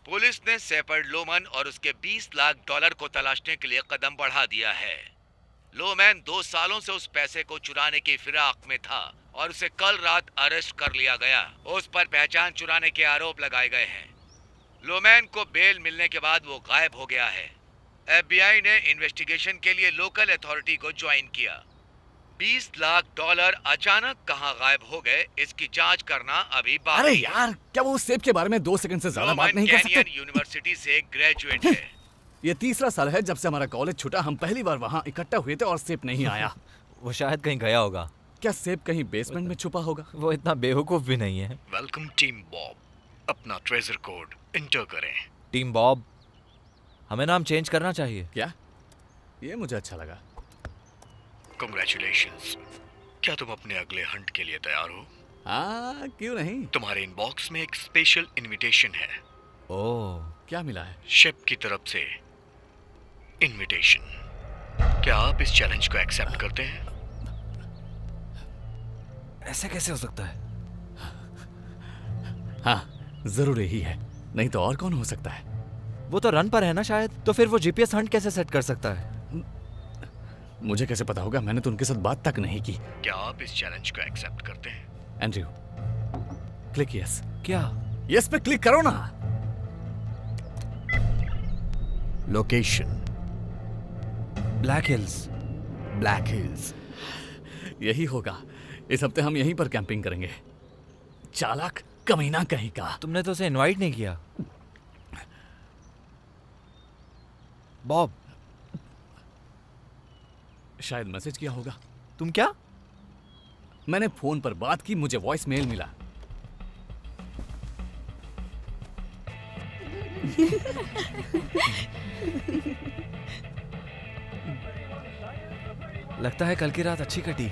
Police ने shepherd Loman और उसके 20 लाख डॉलर को तलाशने के लिए कदम बढ़ा दिया है। लोमैन 2 सालों से उस पैसे को चुराने की फिराक में था और उसे कल रात अरेस्ट कर लिया गया। उस पर पहचान चुराने के आरोप लगाए गए हैं। लोमैन को बेल मिलने के बाद वो गायब हो गया है। एफबीआई ने इन्वेस्टिगेशन के लिए लोकल अथॉरिटी को ज्वाइन किया। 20 लाख डॉलर अचानक कहां गायब हो गए, इसकी जांच करना अभी बाकी है। अरे यार, क्या वो सेब के बारे में 2 सेकंड से ज्यादा बात नहीं कर सकते? कैनियन यूनिवर्सिटी से ग्रेजुएट है। ये तीसरा साल है जब से हमारा कॉलेज छूटा। हम पहली बार वहाँ इकट्ठा हुए थे और सेब नहीं आया। वो शायद कहीं गया होगा। क्या सेब कहीं बेसमेंट में छुपा होगा? वो इतना बेवकूफ भी नहीं है। वेलकम टीम बॉब, अपना ट्रेजर कोड इंटर करें। टीम बॉब, हमें नाम चेंज करना चाहिए। क्या? ये मुझे अच्छा लगा। कांग्रेचुलेशंस। क्या तुम अपने अगले हंट के लिए तैयार हो? हाँ, क्यों नहीं। तुम्हारे इनबॉक्स में एक स्पेशल इनविटेशन है। ओह, क्या मिला है? शेफ की तरफ से इनविटेशन। क्या आप इस चैलेंज को एक्सेप्ट करते हैं? ऐसा कैसे हो सकता है? हाँ, जरूर यही है, नहीं तो और कौन हो सकता है? वो तो रन पर है ना शायद, तो फिर वो जीपीएस हंट कैसे सेट कर सकता है? मुझे कैसे पता होगा? मैंने तो उनके साथ बात तक नहीं की। क्या आप इस चैलेंज को एक्सेप्ट करते हैं? Andrew, click yes. क्या? यस पे क्लिक करो ना। Location black hills. Black hills. यही होगा। इस हफ्ते हम यहीं पर कैंपिंग करेंगे। चालाक कमीना कहीं का। तुमने तो उसे इनवाइट नहीं किया। बॉब, शायद मैसेज किया होगा। तुम क्या? मैंने फोन पर बात की, मुझे वॉइस मेल मिला। लगता है कल की रात अच्छी कटी।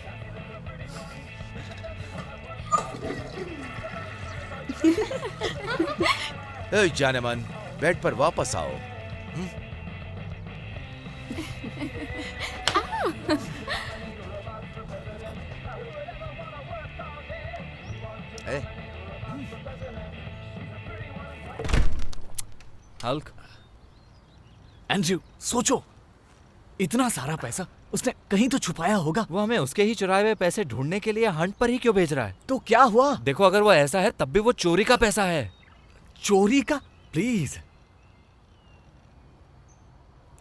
ए जानेमन, बेड पर वापस आओ। ए, हल्क, एंड्रयू, सोचो, इतना सारा पैसा उसने कहीं तो छुपाया होगा। वो हमें उसके ही चुराए हुए पैसे ढूंढने के लिए हंट पर ही क्यों भेज रहा है? तो क्या हुआ? देखो, अगर वो ऐसा है तब भी वो चोरी का पैसा है। चोरी का? प्लीज।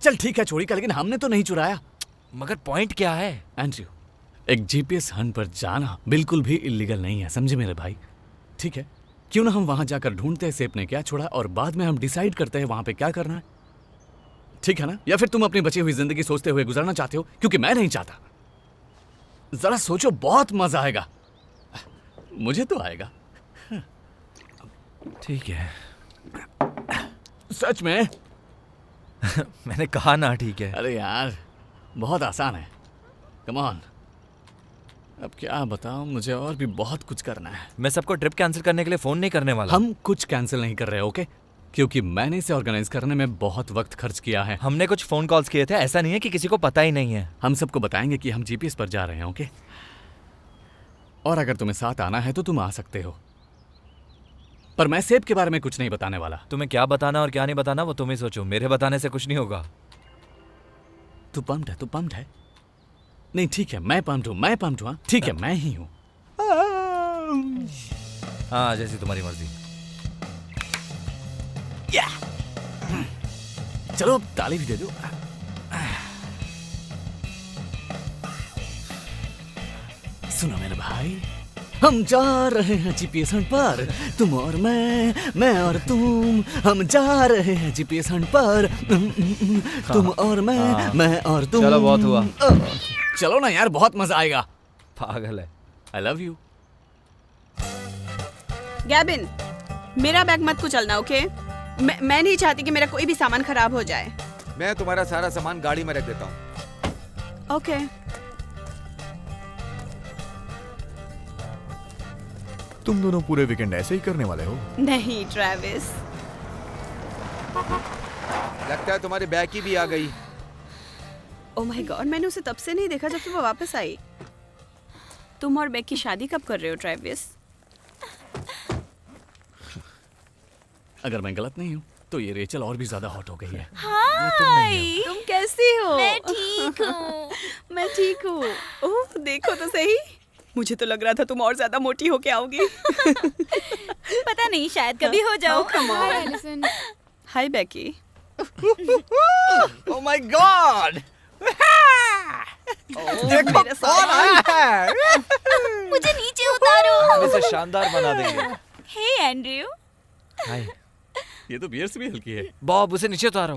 चल ठीक है, चोरी का, लेकिन हमने तो नहीं चुराया। मगर पॉइंट क्या है? एंड्रयू, एक जीपीएस हंट पर जाना बिल्कुल भी इलीगल नहीं है, समझे मेरे भाई? ठीक है, क्यों ना हम वहां जाकर ढूंढते हैं सेब ने क्या छोड़ा और बाद में हम डिसाइड करते हैं वहां पे क्या करना है। ठीक है ना? या फिर तुम अपनी बची हुई जिंदगी सोचते हुए गुजारना चाहते हो? क्योंकि मैं नहीं चाहता। जरा सोचो, बहुत मजा आएगा। मुझे तो आएगा। ठीक है। सच में? मैंने कहा ना ठीक है। अरे यार, बहुत आसान है। Come on. अब क्या बताऊं, मुझे और भी बहुत कुछ करना है। मैं सबको ट्रिप कैंसिल करने के लिए फोन नहीं करने वाला। हम कुछ कैंसिल नहीं कर रहे, ओके? क्योंकि मैंने इसे ऑर्गेनाइज करने में बहुत वक्त खर्च किया है। हमने कुछ फोन कॉल्स किए थे, ऐसा नहीं है कि किसी को पता ही नहीं है। हम सबको बताएंगे कि हम जीपीएस पर जा रहे हैं, ओके? और अगर तुम्हें साथ आना है तो तुम आ सकते हो, पर मैं सेब के बारे में कुछ नहीं बताने वाला। तुम्हें क्या बताना और क्या नहीं बताना वो तुम ही सोचो, मेरे बताने से कुछ नहीं होगा। तू पम्प्ड है? तू पम्प्ड है? नहीं, ठीक है, मैं पम्प्ड हूँ, मैं पम्प्ड हूँ। ठीक है, मैं ही हूँ। हाँ, जैसी तुम्हारी मर्जी। चलो अब ताली भी दे दो। सुनो मेरे भाई, हम जा रहे हैं जीपीएस हंट पर, तुम और मैं और तुम। हम जा रहे हैं जीपीएस हंट पर, तुम और मैं और तुम। चलो, बहुत हुआ। चलो ना यार, बहुत मजा आएगा। पागल है। आई लव यू। गैबिन, मेरा बैग मत कुचलना, ओके? मैं नहीं चाहती कि मेरा कोई भी सामान खराब हो जाए। मैं तुम्हारा सारा सामान गाड़ी में रख देता हूँ। ओके। तुम दोनों पूरे वीकेंड ऐसे ही करने वाले हो? नहीं ट्रेविस। लगता है तुम्हारी बैग की भी आ गई। ओह माय गॉड, मैंने उसे तब से नहीं देखा जब से वो वापस आई। तुम और बेक की शादी कब कर रहे हो ट्रेविस? अगर मैं गलत नहीं हूं तो ये रेचल और भी ज्यादा हॉट हो गई है। हाय, तुम कैसी हो? मैं ठीक हूँ। मैं ठीक हूँ। ओह, देखो तो सही। मुझे तो लग रहा था तुम और ज्यादा मोटी होके आओगी। पता नहीं, शायद कभी हो जाओ। Hi Allison. Hi Becky. Oh my God, देखो कौन आया है। मुझे नीचे उतारो। हम इसे शानदार बना देंगे। हे एंड्रयू। हाय ये तो बियर से भी हल्की है। बॉब, उसे नीचे उतारो।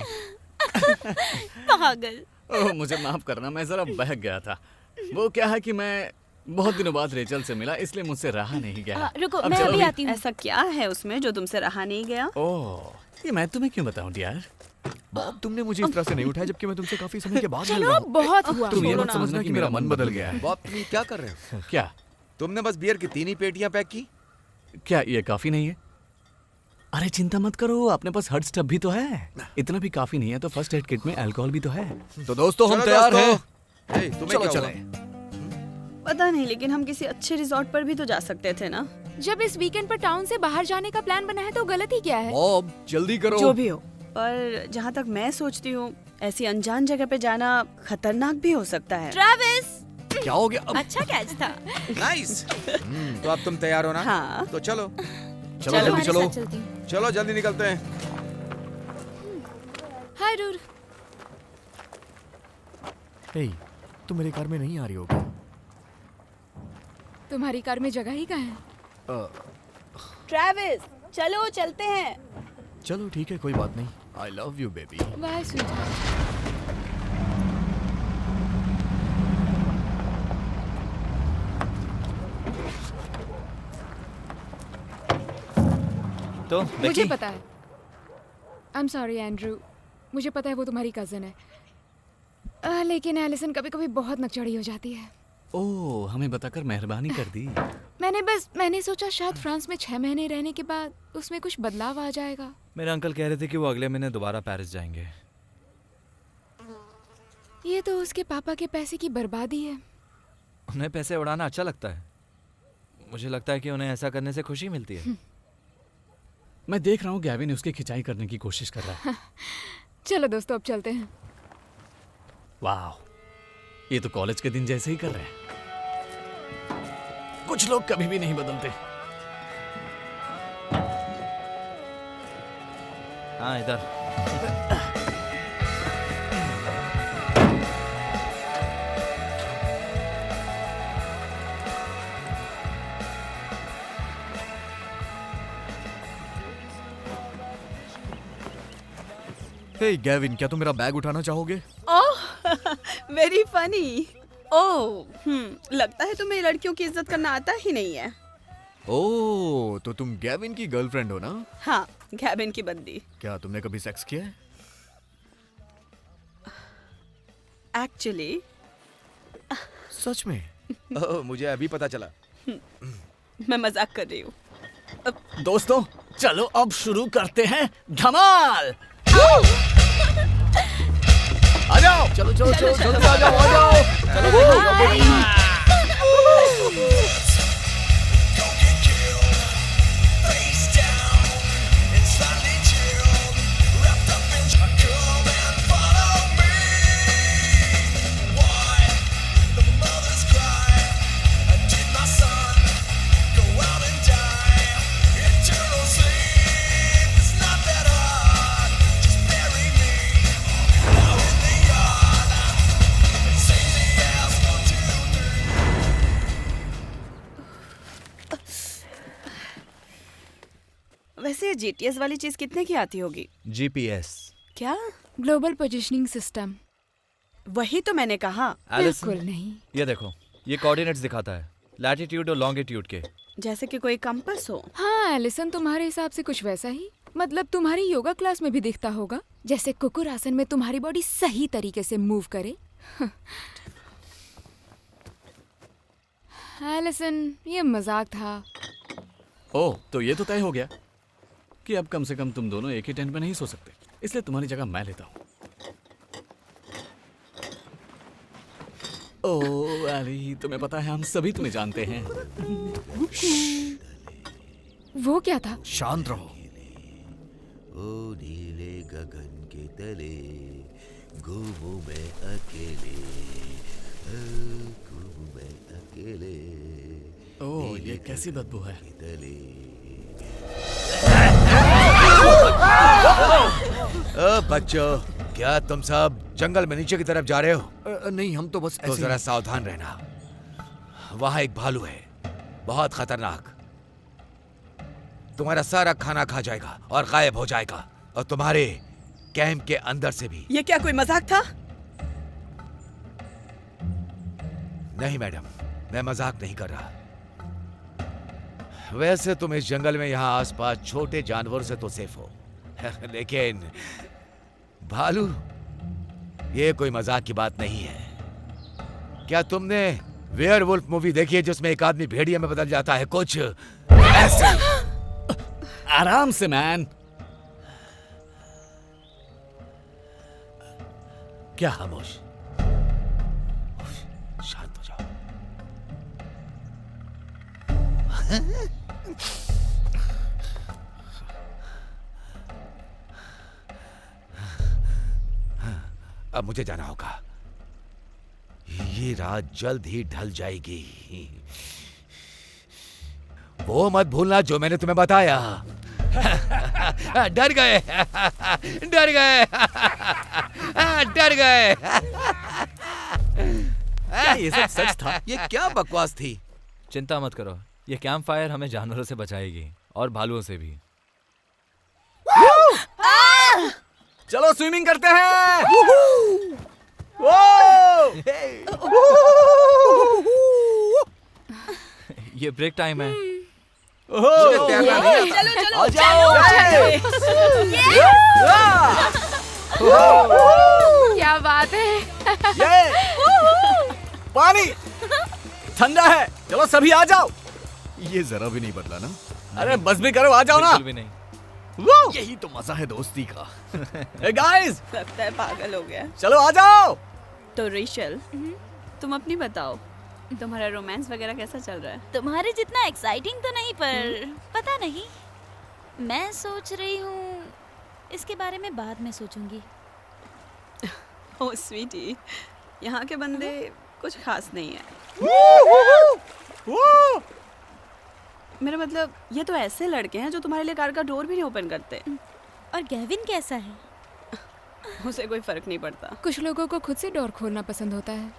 पागल। ओह, मुझे माफ करना, मैं जरा बहक गया था। वो क्या है कि मैं बहुत दिनों बाद रेचल से मिला, इसलिए मुझसे रहा नहीं गया। रुको, अब मैं चलो अभी भी। आती हूँ। ऐसा क्या है उसमें जो तुमसे रहा नहीं गया? ओह, ये मैं तुम्हें क्यों बताऊं डियर? बॉब, तुमने मुझे इस तरह से नहीं उठाया जबकि मैं तुमसे काफी समय के बाद मिल रहा चलो, हूँ। बहुत हुआ। तुम ये छोड़ो मत ना। समझना कि मेरा मन बदल गया है। बॉब, तुम ये क्या कर रहे हो? क्या? तुमने बस बियर की 3 ही पेटियां पैक की? क्या ये काफी नहीं है? अरे चिंता मत करो, अपने पास हर्ट स्टब भी तो है। इतना भी काफी नहीं है तो फर्स्ट एड किट में अल्कोहल भी तो है। तो दोस्तों, हम चलो तैयार दोस्तों। हैं। ए, तुम्हें चलो क्या हुआ? चलें। पता नहीं, लेकिन हम किसी अच्छे रिजॉर्ट पर भी तो जा सकते थे ना। जब इस वीकेंड पर टाउन से बाहर जाने का प्लान बना है तो गलत ही क्या है? बॉब, जल्दी करो। जो भी हो, पर जहाँ तक मैं सोचती हूँ, ऐसी अनजान जगह पे जाना खतरनाक भी हो सकता है। ट्रेविस, क्या हो गया अब? अच्छा कैच था। नाइस। तो अब तुम तैयार हो ना? हाँ। तो चलो चलो जल्दी तुम्हारे चलो। साथ चलती हूँ। चलो जल्दी निकलते हैं। हाय डूड। हे, तुम मेरी कार में नहीं आ रही होगी? तुम्हारी कार में जगह ही कहाँ है? ट्रेविस, चलो चलते हैं। चलो ठीक है, कोई बात नहीं। I love you baby. Bye sweet. तो मुझे बेकी, पता है। आई एम सॉरी एंड्रू, मुझे पता है वो तुम्हारी कजन है। लेकिन एलिसन कभी कभी बहुत नकचड़ी हो जाती है। ओह, हमें बताकर मेहरबानी कर दी। मैंने सोचा शायद फ्रांस में 6 महीने रहने के बाद उसमें कुछ बदलाव आ जाएगा। मेरे अंकल कह रहे थे कि वो अगले महीने दोबारा पेरिस जाएंगे। ये तो उसके पापा के पैसे की बर्बादी है। उन्हें पैसे उड़ाना अच्छा लगता है। मुझे लगता है कि उन्हें ऐसा करने से खुशी मिलती है। मैं देख रहा हूँ गैविन उसकी खिंचाई करने की कोशिश कर रहा है। चलो दोस्तों, अब चलते हैं। वाह, ये तो कॉलेज के दिन जैसे ही कर रहे हैं। कुछ लोग कभी भी नहीं बदलते। हाँ, इधर। हे गैविन, क्या तुम मेरा बैग उठाना चाहोगे? ओह, वेरी फनी। ओह, लगता है तुम्हें लड़कियों की इज्जत करना आता ही नहीं है। ओह, तो तुम गैविन की गर्लफ्रेंड हो ना? हाँ, गैबिन की बंदी। क्या तुमने कभी सेक्स किया है? एक्चुअली सच में? ओह, मुझे अभी पता चला। मैं मजाक कर रही हूँ। दोस्तों, चलो अब शुरू करते हैं धमाल। आ जाओ, चलो चलो चलो चलो आ जाओ, आ जाओ। वैसे ये जीटीएस वाली चीज कितने की आती होगी? जीपीएस। क्या? Global positioning system. वही तो मैंने कहा। एलिसन, बिल्कुल नहीं। ये देखो, ये कोऑर्डिनेट्स दिखाता है, लैटिट्यूड और लॉन्गिट्यूड के। जैसे कि कोई कंपास हो। हाँ एलिसन, तुम्हारे हिसाब से कुछ वैसा ही। मतलब तुम्हारी योगा क्लास में भी दिखता होगा, जैसे कुकुर आसन में तुम्हारी बॉडी सही तरीके से मूव करे। एलिसन, ये मजाक था। ओह, तो ये तो तय हो गया कि अब कम से कम तुम दोनों एक ही टेंट में नहीं सो सकते, इसलिए तुम्हारी जगह मैं लेता हूँ। ओह एली, तुम्हें पता है हम सभी तुम्हें जानते हैं। वो क्या था? शांत रहो। ओह डियर। गगन के तले घूमूं मैं अकेले, घूमूं मैं अकेले। ओह, ये कैसी बदबू है? बच्चों, क्या तुम सब जंगल में नीचे की तरफ जा रहे हो? नहीं, हम तो बस तो जरा सावधान रहना, वहां एक भालू है, बहुत खतरनाक। तुम्हारा सारा खाना खा जाएगा और गायब हो जाएगा, और तुम्हारे कैंप के अंदर से भी। ये क्या कोई मजाक था? नहीं मैडम, मैं मजाक नहीं कर रहा। वैसे तुम इस जंगल में यहाँ आसपास छोटे जानवरों से तो सेफ हो, लेकिन भालू, ये कोई मजाक की बात नहीं है। क्या तुमने वेयरवुल्फ मूवी देखी है जिसमें एक आदमी भेड़िया में बदल जाता है? कुछ ऐसे। आराम से मैन। क्या? खामोश, शांत हो जाओ। अब मुझे जाना होगा, ये रात जल्द ही ढल जाएगी। वो मत भूलना जो मैंने तुम्हें बताया। डर गए, डर गए, डर गए। क्या ये सब सच था? ये क्या बकवास थी? चिंता मत करो, ये कैंप फायर हमें जानवरों से बचाएगी और भालुओं से भी। चलो स्विमिंग करते हैं। ये ब्रेक टाइम है। मुझे तैरना नहीं आता। चलो आ जाओ। क्या बात है। पानी ठंडा है, चलो सभी आ जाओ। ये जरा भी नहीं बदला ना। अरे बस भी करो, आ जाओ ना। बिल्कुल भी नहीं। यही तो मजा है दोस्ती का। Hey guys, लगता है पागल हो गया। चलो आ जाओ। तो रेशल, तुम अपनी बताओ, तुम्हारा रोमांस वगैरह कैसा चल रहा है? तुम्हारे जितना एक्साइटिंग तो नहीं, पर पता नहीं, मैं सोच रही हूँ इसके बारे में बाद में सोचूंगी। ओह स्वीटी, यहाँ के बंदे कुछ खास नहीं है। मेरा मतलब, ये तो ऐसे लड़के हैं जो तुम्हारे लिए कार का डोर भी नहीं ओपन करते। और गेविन कैसा है? उसे कोई फर्क नहीं पड़ता। कुछ लोगों को खुद से डोर खोलना पसंद होता है।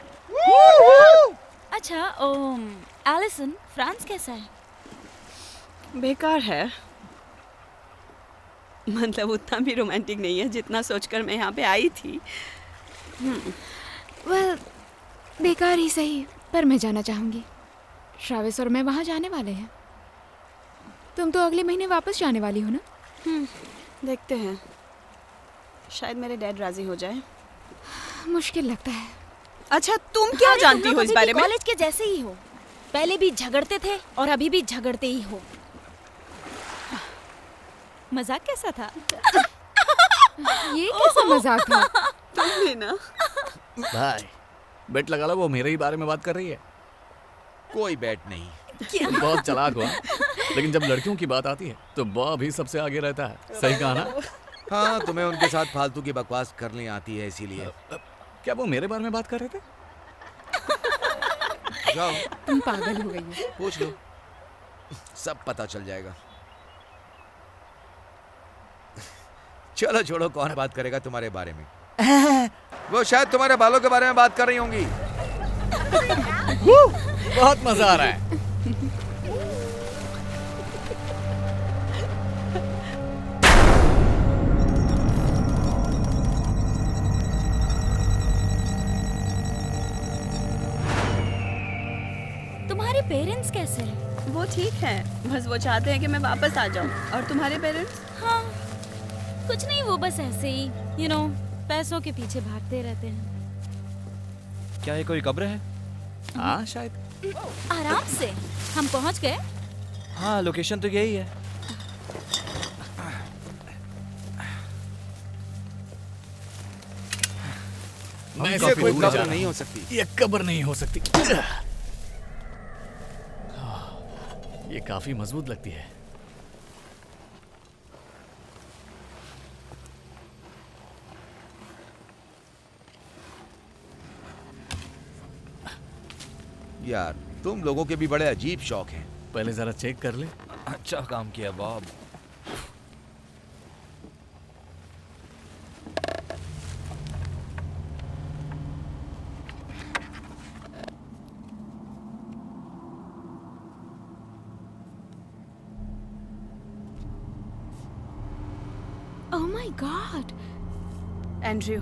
अच्छा, एलिसन, फ्रांस कैसा है? बेकार है, मतलब उतना भी रोमांटिक नहीं है जितना सोचकर मैं यहाँ पे आई थी। वेल, बेकार ही सही, पर मैं जाना चाहूंगी। ट्रैविस और मैं वहाँ जाने वाले हैं। तुम तो अगले महीने वापस जाने वाली हो ना? देखते हैं, शायद मेरे डैड राजी हो जाए। मुश्किल लगता है। अच्छा, तुम क्या जानती हो इस बारे में? कॉलेज के जैसे ही हो, पहले भी झगड़ते थे और अभी भी झगड़ते ही हो। मजाक कैसा था? ये कैसा मजाक था? तुम भी ना। भाई, बेट लगा लो, वो मेरे ही बारे में बात कर रही है। कोई बैट नहीं। तुम बहुत चालाक हो, लेकिन जब लड़कियों की बात आती है तो बॉब भी सबसे आगे रहता है। सही कहा ना? हाँ, तुम्हें उनके साथ फालतू की बकवास करनी आती है, इसीलिए। क्या वो मेरे बारे में बात कर रहे थे? जाओ, तुम पागल हो गई हो। पूछ लो, सब पता चल जाएगा। चलो छोड़ो, कौन बात करेगा तुम्हारे बारे में? वो शायद तुम्हारे बालों के बारे में बात कर रही होंगी। बहुत मजा आ रहा है। तुम्हारे पेरेंट्स कैसे हैं? वो ठीक है, बस वो चाहते हैं कि मैं वापस आ जाऊं। और तुम्हारे पेरेंट्स? हाँ, कुछ नहीं, वो बस ऐसे ही, you know, पैसों के पीछे भागते रहते हैं। क्या ये कोई कब्र है? हाँ शायद। आराम से, हम पहुंच गए। हाँ, लोकेशन तो यही है। मैं ये काफी कोई दूर जा कब्र रहा नहीं हूं। हो सकती। ये कब्र नहीं हो सकती। ये काफी मजबूत लगती है। यार तुम लोगों के भी बड़े अजीब शौक हैं। पहले जरा चेक कर ले। अच्छा काम किया Bob. Oh my God Andrew,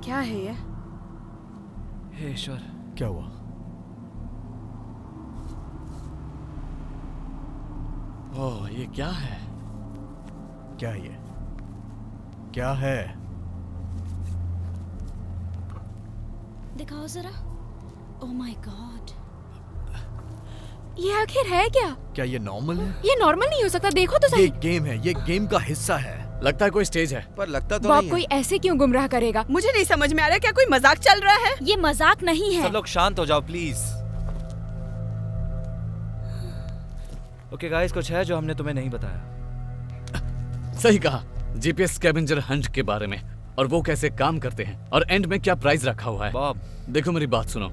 क्या है ये? हे ईश्वर, क्या हुआ? ओह, ये क्या है? क्या है ये? क्या है? दिखाओ जरा। ओह माय गॉड, ये आखिर है क्या? क्या ये नॉर्मल है? ये नॉर्मल नहीं हो सकता, देखो तो ये सही। गेम है, ये गेम का हिस्सा है। लगता है कोई स्टेज है। पर लगता तो बॉब नहीं कोई है। ऐसे क्यों गुमराह करेगा? मुझे नहीं समझ में आ रहा, क्या कोई मजाक चल रहा है? ये मजाक नहीं है। सब लोग शांत हो जाओ प्लीज। ओके गाइस, कुछ है जो हमने तुम्हें नहीं बताया। सही कहा, जीपीएस स्कैवेंजर हंट के बारे में, और वो कैसे काम करते हैं, और एंड में क्या प्राइस रखा हुआ है। बॉब, देखो मेरी बात सुनो,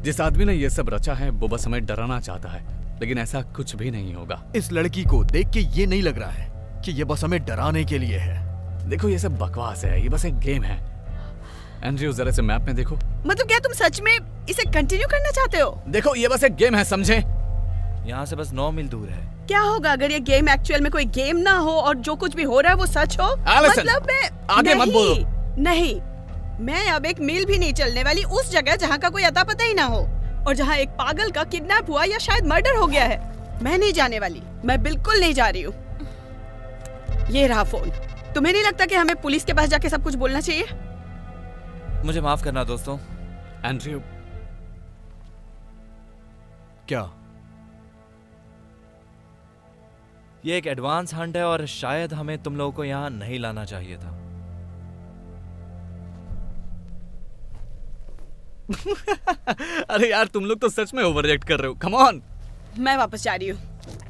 जिस आदमी ने ये सब रचा है वो बस हमें डराना चाहता है, लेकिन ऐसा कुछ भी नहीं होगा। इस लड़की को देख के ये नहीं लग रहा है कि ये बस हमें डराने के लिए है। देखो ये सब बकवास है, ये बस एक गेम है। एंड्रयू जरा से मैप में देखो। मतलब क्या तुम सच में इसे कंटिन्यू करना चाहते हो? देखो ये बस एक गेम है, समझे? यहाँ से बस 9 मील दूर है। क्या होगा अगर ये गेम एक्चुअल में कोई गेम ना हो और जो कुछ भी हो रहा है वो सच हो? Alison, मतलब मैं आगे मत नहीं, बोलो। नहीं, मैं अब एक मील भी नहीं चलने वाली उस जगह जहाँ का कोई अता पता ही ना हो, और जहाँ एक पागल का किडनैप हुआ या शायद मर्डर हो गया है। मैं नहीं जाने वाली, मैं बिल्कुल नहीं जा रही हूँ। ये रहा फोन। तुम्हें नहीं लगता कि हमें पुलिस के पास जाके सब कुछ बोलना चाहिए? मुझे माफ करना दोस्तों। एंड्रयू, क्या? ये एक एडवांस हंट है और शायद हमें तुम लोगों को यहाँ नहीं लाना चाहिए था। अरे यार तुम लोग तो सच में ओवर रिएक्ट कर रहे हो। Come on. मैं वापस जा रही हूँ।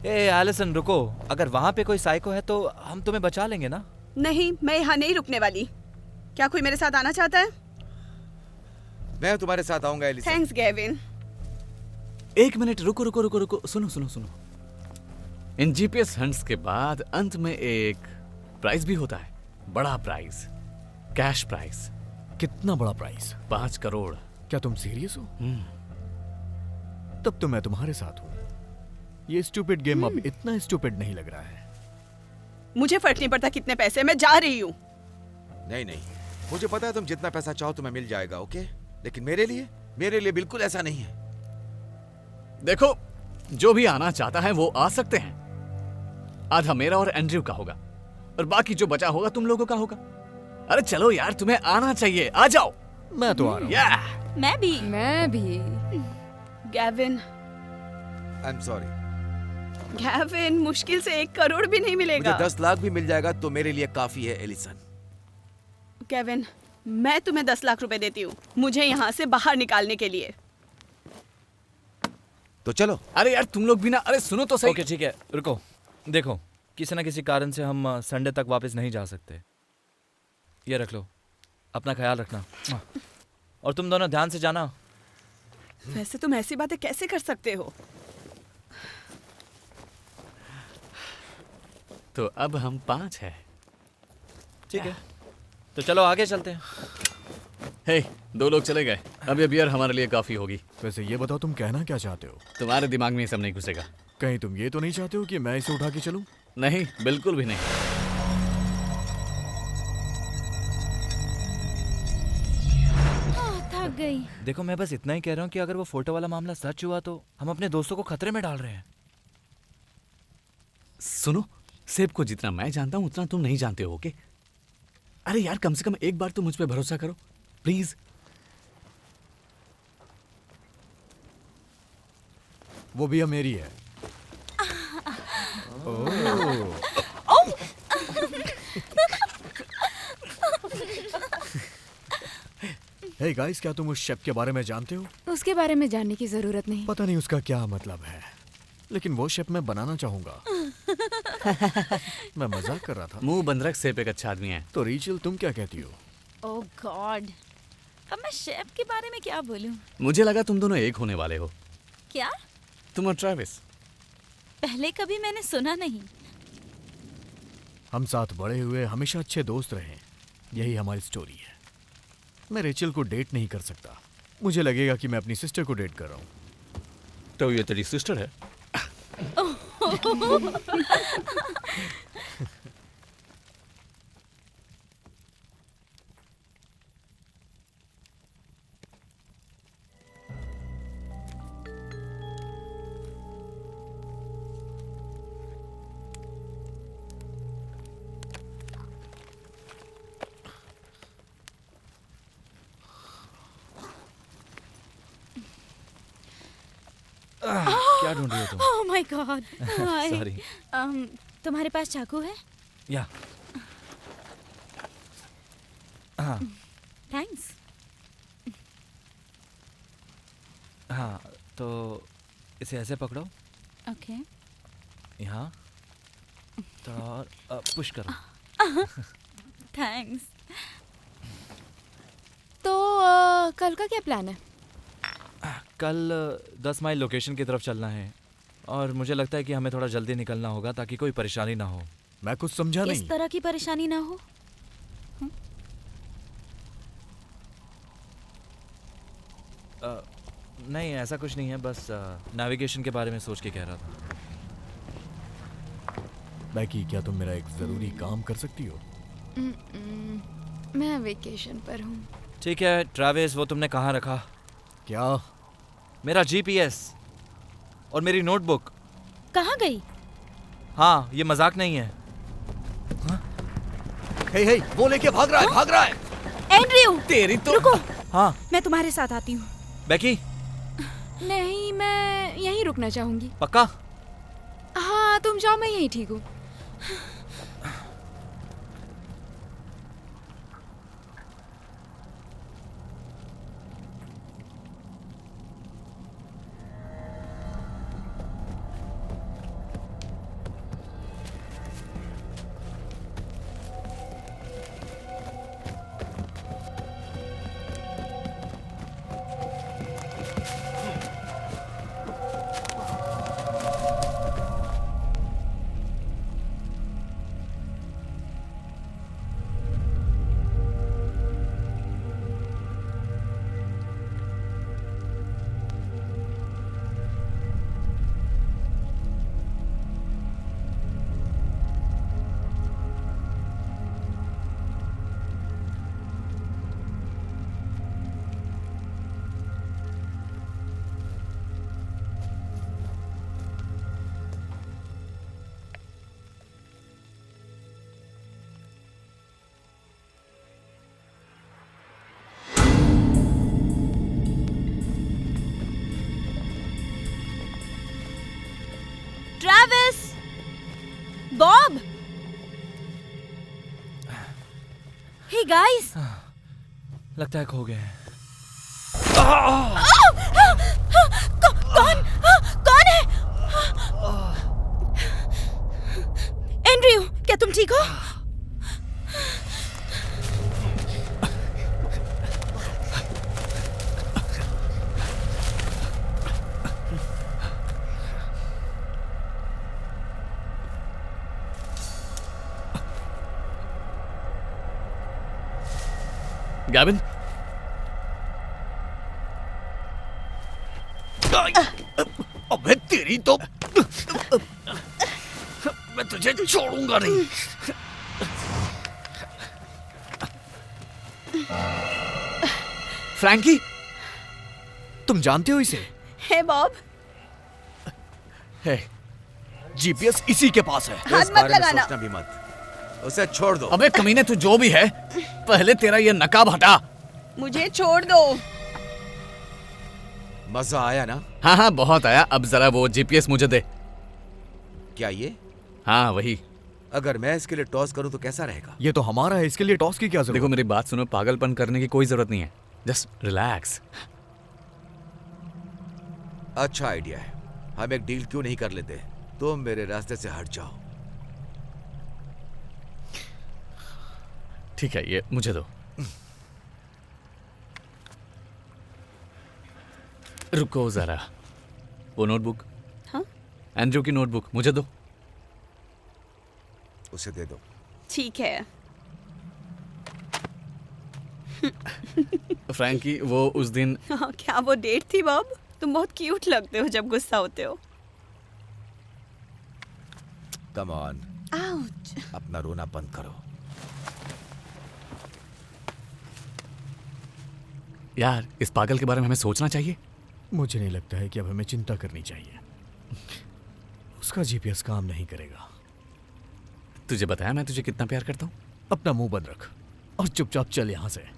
ए एलिसन रुको, अगर वहां पे कोई साइको है तो हम तुम्हें बचा लेंगे ना। नहीं, मैं यहाँ नहीं रुकने वाली। क्या कोई मेरे साथ आना चाहता है? मैं तुम्हारे साथ आऊंगा एलिसा। Thanks Gavin. एक मिनट, रुको रुको रुको रुको, सुनो सुनो सुनो। इन जीपीएस हंट्स के बाद अंत में एक प्राइज भी होता है, बड़ा प्राइज, कैश प्राइज। कितना बड़ा प्राइस? 5 करोड़। क्या तुम सीरियस हो? तब तो मैं तुम्हारे साथ हूँ। ये स्टूपिड गेम अब इतना स्टूपिड नहीं लग रहा है। मुझे फर्क नहीं पड़ता कितने पैसे, मैं जा रही हूँ। नहीं नहीं, मुझे पता है तुम जितना पैसा चाहो तुम्हें मिल जाएगा, ओके? लेकिन मेरे लिए बिल्कुल ऐसा नहीं है। देखो, जो भी आना चाहता है वो आ सकते हैं। आधा मेरा और एंड्रयू का होगा, और बाकी जो बचा होगा तुम लोगों का होगा। अरे चलो यार, तुम्हें आना चाहिए, आ जाओ। मैं तो आ रहा हूँ। या मैं भी। मैं भी। Gavin, I am sorry. Gavin, मुश्किल से 1 करोड़ भी नहीं मुझे मिलेगा। 10 लाख भी मिल जाएगा तो मेरे लिए काफी है एलिसन। गेविन, मैं तुम्हें 10 लाख रुपए देती हूँ मुझे यहाँ से बाहर निकालने के लिए। तो चलो। अरे यार तुम लोग भी ना, अरे सुनो तो सही। ओके ठीक है, रुको। देखो, किसी ना किसी कारण से हम संडे तक वापस नहीं जा सकते। ये रख लो, अपना ख्याल रखना, और तुम दोनों ध्यान से जाना। वैसे तुम ऐसी बातें कैसे कर सकते हो? तो अब हम 5 हैं। ठीक है, तो चलो आगे चलते हैं। हे, 2 लोग चले गए, अब ये बियर हमारे लिए काफी होगी। वैसे ये बताओ तुम कहना क्या चाहते हो? तुम्हारे दिमाग में ये सब नहीं घुसेगा। कहीं तुम ये तो नहीं चाहते हो कि मैं इसे उठा के चलूं? नहीं, बिल्कुल भी नहीं। थक गई। देखो, मैं बस इतना ही कह रहा हूँ कि अगर वो फोटो वाला मामला सच हुआ तो हम अपने दोस्तों को खतरे में डाल रहे हैं। सुनो, सेब को जितना मैं जानता हूँ उतना तुम नहीं जानते हो, ओके? अरे यार कम से कम एक बार तो मुझ पे भरोसा करो, प्लीज। वो भी अब मेरी है। हे गाइस, क्या तुम उस शेफ के बारे में जानते हो? उसके बारे में जानने की जरूरत नहीं। पता नहीं उसका क्या मतलब है, लेकिन वो शेफ मैं बनाना चाहूंगा। मैं मजाक कर रहा था। मुंह बंद रख, सेब एक अच्छा आदमी है। तो रीचल, तुम क्या कहती हो? ओह गॉड, अब मैं शेफ के बारे में क्या बोलूं? मुझे लगा तुम दोनों एक होने वाले हो। क्या? तुम और ट्रैविस। पहले कभी मैंने सुना नहीं। हम साथ बड़े हुए, हमेशा अच्छे दोस्त रहे, यही हमारी स्टोरी है। मैं रेचल को डेट नहीं कर सकता, मुझे लगेगा कि मैं अपनी सिस्टर को डेट कर रहा हूँ। तो ये तेरी सिस्टर है? क्या ढूंढ रही हो तुम? ओह माय गॉड। सॉरी। तुम्हारे पास चाकू है? या हाँ थैंक्स। हाँ, तो इसे ऐसे पकड़ो, ओके। यहाँ थोड़ा और पुश करो। थैंक्स। तो कल का क्या प्लान है? कल 10 माइल लोकेशन की तरफ चलना है और मुझे लगता है कि हमें थोड़ा जल्दी निकलना होगा ताकि कोई परेशानी ना हो। मैं कुछ समझा इस नहीं। तरह की परेशानी ना हो। नहीं, ऐसा कुछ नहीं है, बस नेविगेशन के बारे में सोच के कह रहा था। बैकी, क्या तुम मेरा एक जरूरी काम कर सकती हो? मैं वेकेशन पर हूँ। ठीक है ट्रैविस, वो तुमने कहाँ रखा? क्या? मेरा जीपीएस और मेरी नोटबुक। कहाँ गई? हाँ, ये मजाक नहीं है। हे हे, वो लेके भाग रहा है, भाग रहा है। एंड्रयू, तेरी तो रुको, हाँ मैं तुम्हारे साथ आती हूँ। बेकी, नहीं, मैं यहीं रुकना चाहूंगी। पक्का? हाँ तुम जाओ, मैं यहीं ठीक हूँ। Travis, Bob, hey guys. लगता है खो गए हैं। कौन है? एंड्रयू, क्या तुम ठीक हो? गैविन, अबे तेरी तो मैं तुझे छोड़ूंगा नहीं। फ्रैंकी, तुम जानते हो इसे? हे बॉब, है, जीपीएस इसी के पास है। हाथ इस मत बारे में लगाना। सोचना भी मत, उसे छोड़ दो। अबे कमीने, तू जो भी है, पहले तेरा ये नकाब हटा। मुझे छोड़ दो। मजा आया ना? हाँ हाँ, बहुत आया। अब जरा वो जीपीएस मुझे दे। क्या ये? हाँ वही। अगर मैं इसके लिए टॉस करूं तो कैसा रहेगा? ये तो हमारा है, इसके लिए टॉस की क्या जरूरत? देखो मेरी बात सुनो, पागलपन करने की कोई जरूरत नहीं है। Just relax. अच्छा आइडिया है, हम एक डील क्यों नहीं कर लेते? तुम मेरे रास्ते से हट जाओ। ठीक है, ये मुझे दो। रुको जरा। वो नोटबुक, हाँ? एंड्रू की नोटबुक मुझे दो। उसे दे दो। ठीक है। फ्रैंकी, वो उस दिन हाँ, क्या वो डेट थी बॉब? तुम बहुत क्यूट लगते हो जब गुस्सा होते हो। Come on, ouch. अपना रोना बंद करो। यार, इस पागल के बारे में हमें सोचना चाहिए। मुझे नहीं लगता है कि अब हमें चिंता करनी चाहिए। उसका जीपीएस काम नहीं करेगा। तुझे बताया मैं तुझे कितना प्यार करता हूँ। अपना मुंह बंद रख और चुपचाप चल यहां से।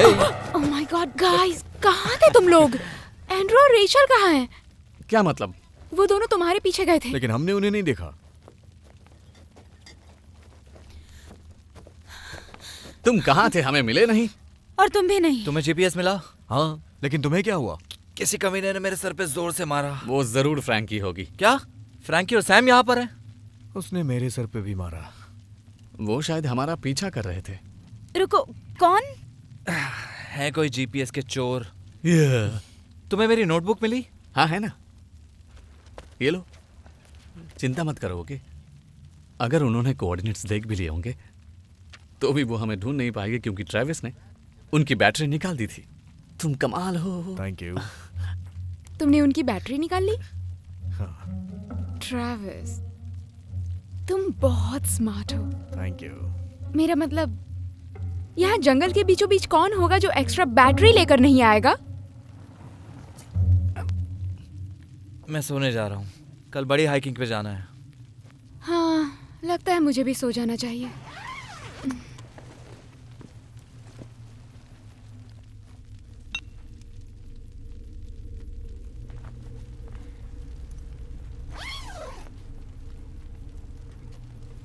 ओह माय गॉड गाइस, कहाँ थे तुम लोग? एंड्रू और रेचल कहाँ हैं? क्या मतलब? वो दोनों तुम्हारे पीछे गए थे। लेकिन हमने उन्हें नहीं देखा। तुम कहाँ थे? हमें मिले नहीं। और तुम भी नहीं। तुम्हें जीपीएस मिला? हाँ, लेकिन तुम्हें क्या हुआ? किसी कमीने ने मेरे सर पे जोर से मारा। वो जरूर फ्रैंकी होगी। क्या? फ्रैंकी और सैम यहाँ पर हैं? उसने मेरे सर पे भी मारा। वो शायद हमारा पीछा कर रहे थे। रुको, कौन? है कोई जीपीएस के चोर। तुम्हें मेरी नोटबुक मिली? हाँ, है ना, ये लो। चिंता मत करो, ओके? अगर उन्होंने कोऑर्डिनेट्स देख भी लिए होंगे तो भी वो हमें ढूंढ नहीं पाएंगे, क्योंकि ट्रेविस ने उनकी बैटरी निकाल दी थी। तुम कमाल हो। Thank you. तुमने उनकी बैटरी निकाल ली? ट्रेविस, तुम बहुत स्मार्ट हो। Thank you. मेरा मतलब, यहाँ जंगल के बीचों बीच कौन होगा जो एक्स्ट्रा बैटरी लेकर नहीं आएगा? मैं सोने जा रहा हूँ, कल बड़ी हाइकिंग पे जाना है। हाँ, लगता है मुझे भी सो जाना चाहिए।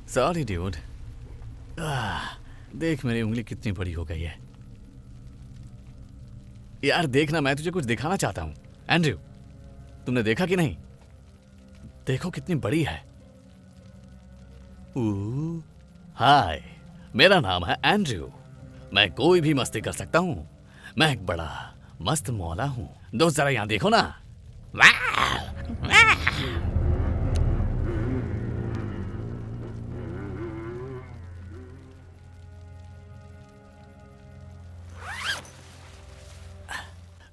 Sorry dude. देख मेरी उंगली कितनी बड़ी हो गई है। यार देखना, मैं तुझे कुछ दिखाना चाहता हूँ। एंड्रयू, तुमने देखा कि नहीं? देखो कितनी बड़ी है। हाय, मेरा नाम है एंड्रयू। मैं कोई भी मस्ती कर सकता हूँ। मैं एक बड़ा मस्त मौला हूँ। दोस्त जरा यहाँ देखो ना।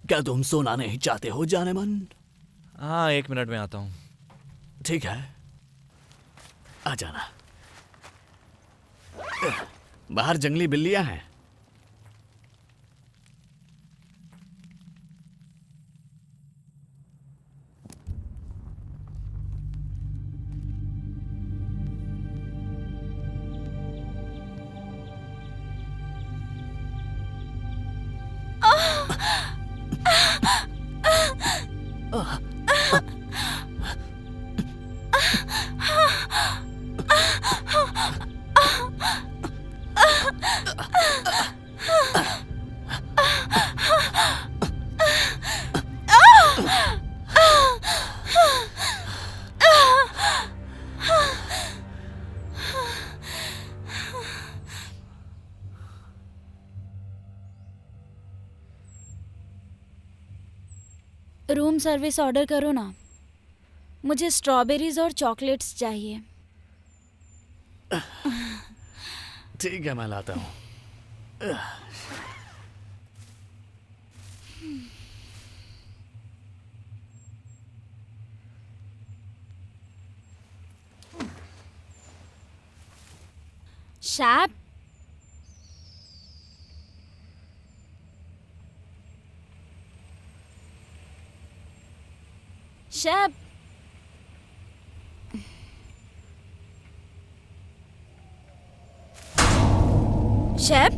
क्या तुम सोना नहीं चाहते हो जाने मन? हाँ, 1 मिनट में आता हूँ। ठीक है, आ जाना। बाहर जंगली बिल्लियां हैं। रूम सर्विस ऑर्डर करो ना। मुझे स्ट्रॉबेरीज और चॉकलेट्स चाहिए। ठीक है, मैं लाता हूँ। शैप, शैप, शैप,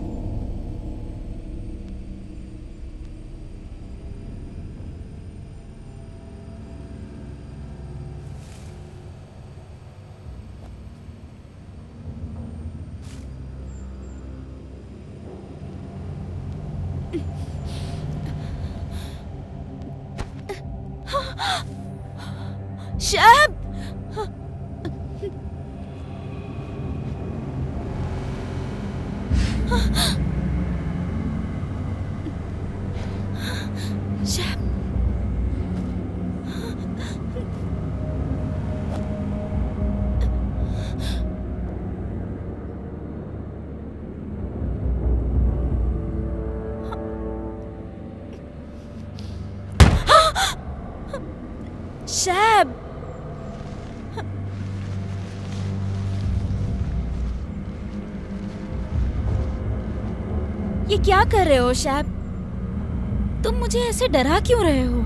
शैब! शैब! शैब! ये क्या कर रहे हो शैब? तुम मुझे ऐसे डरा क्यों रहे हो?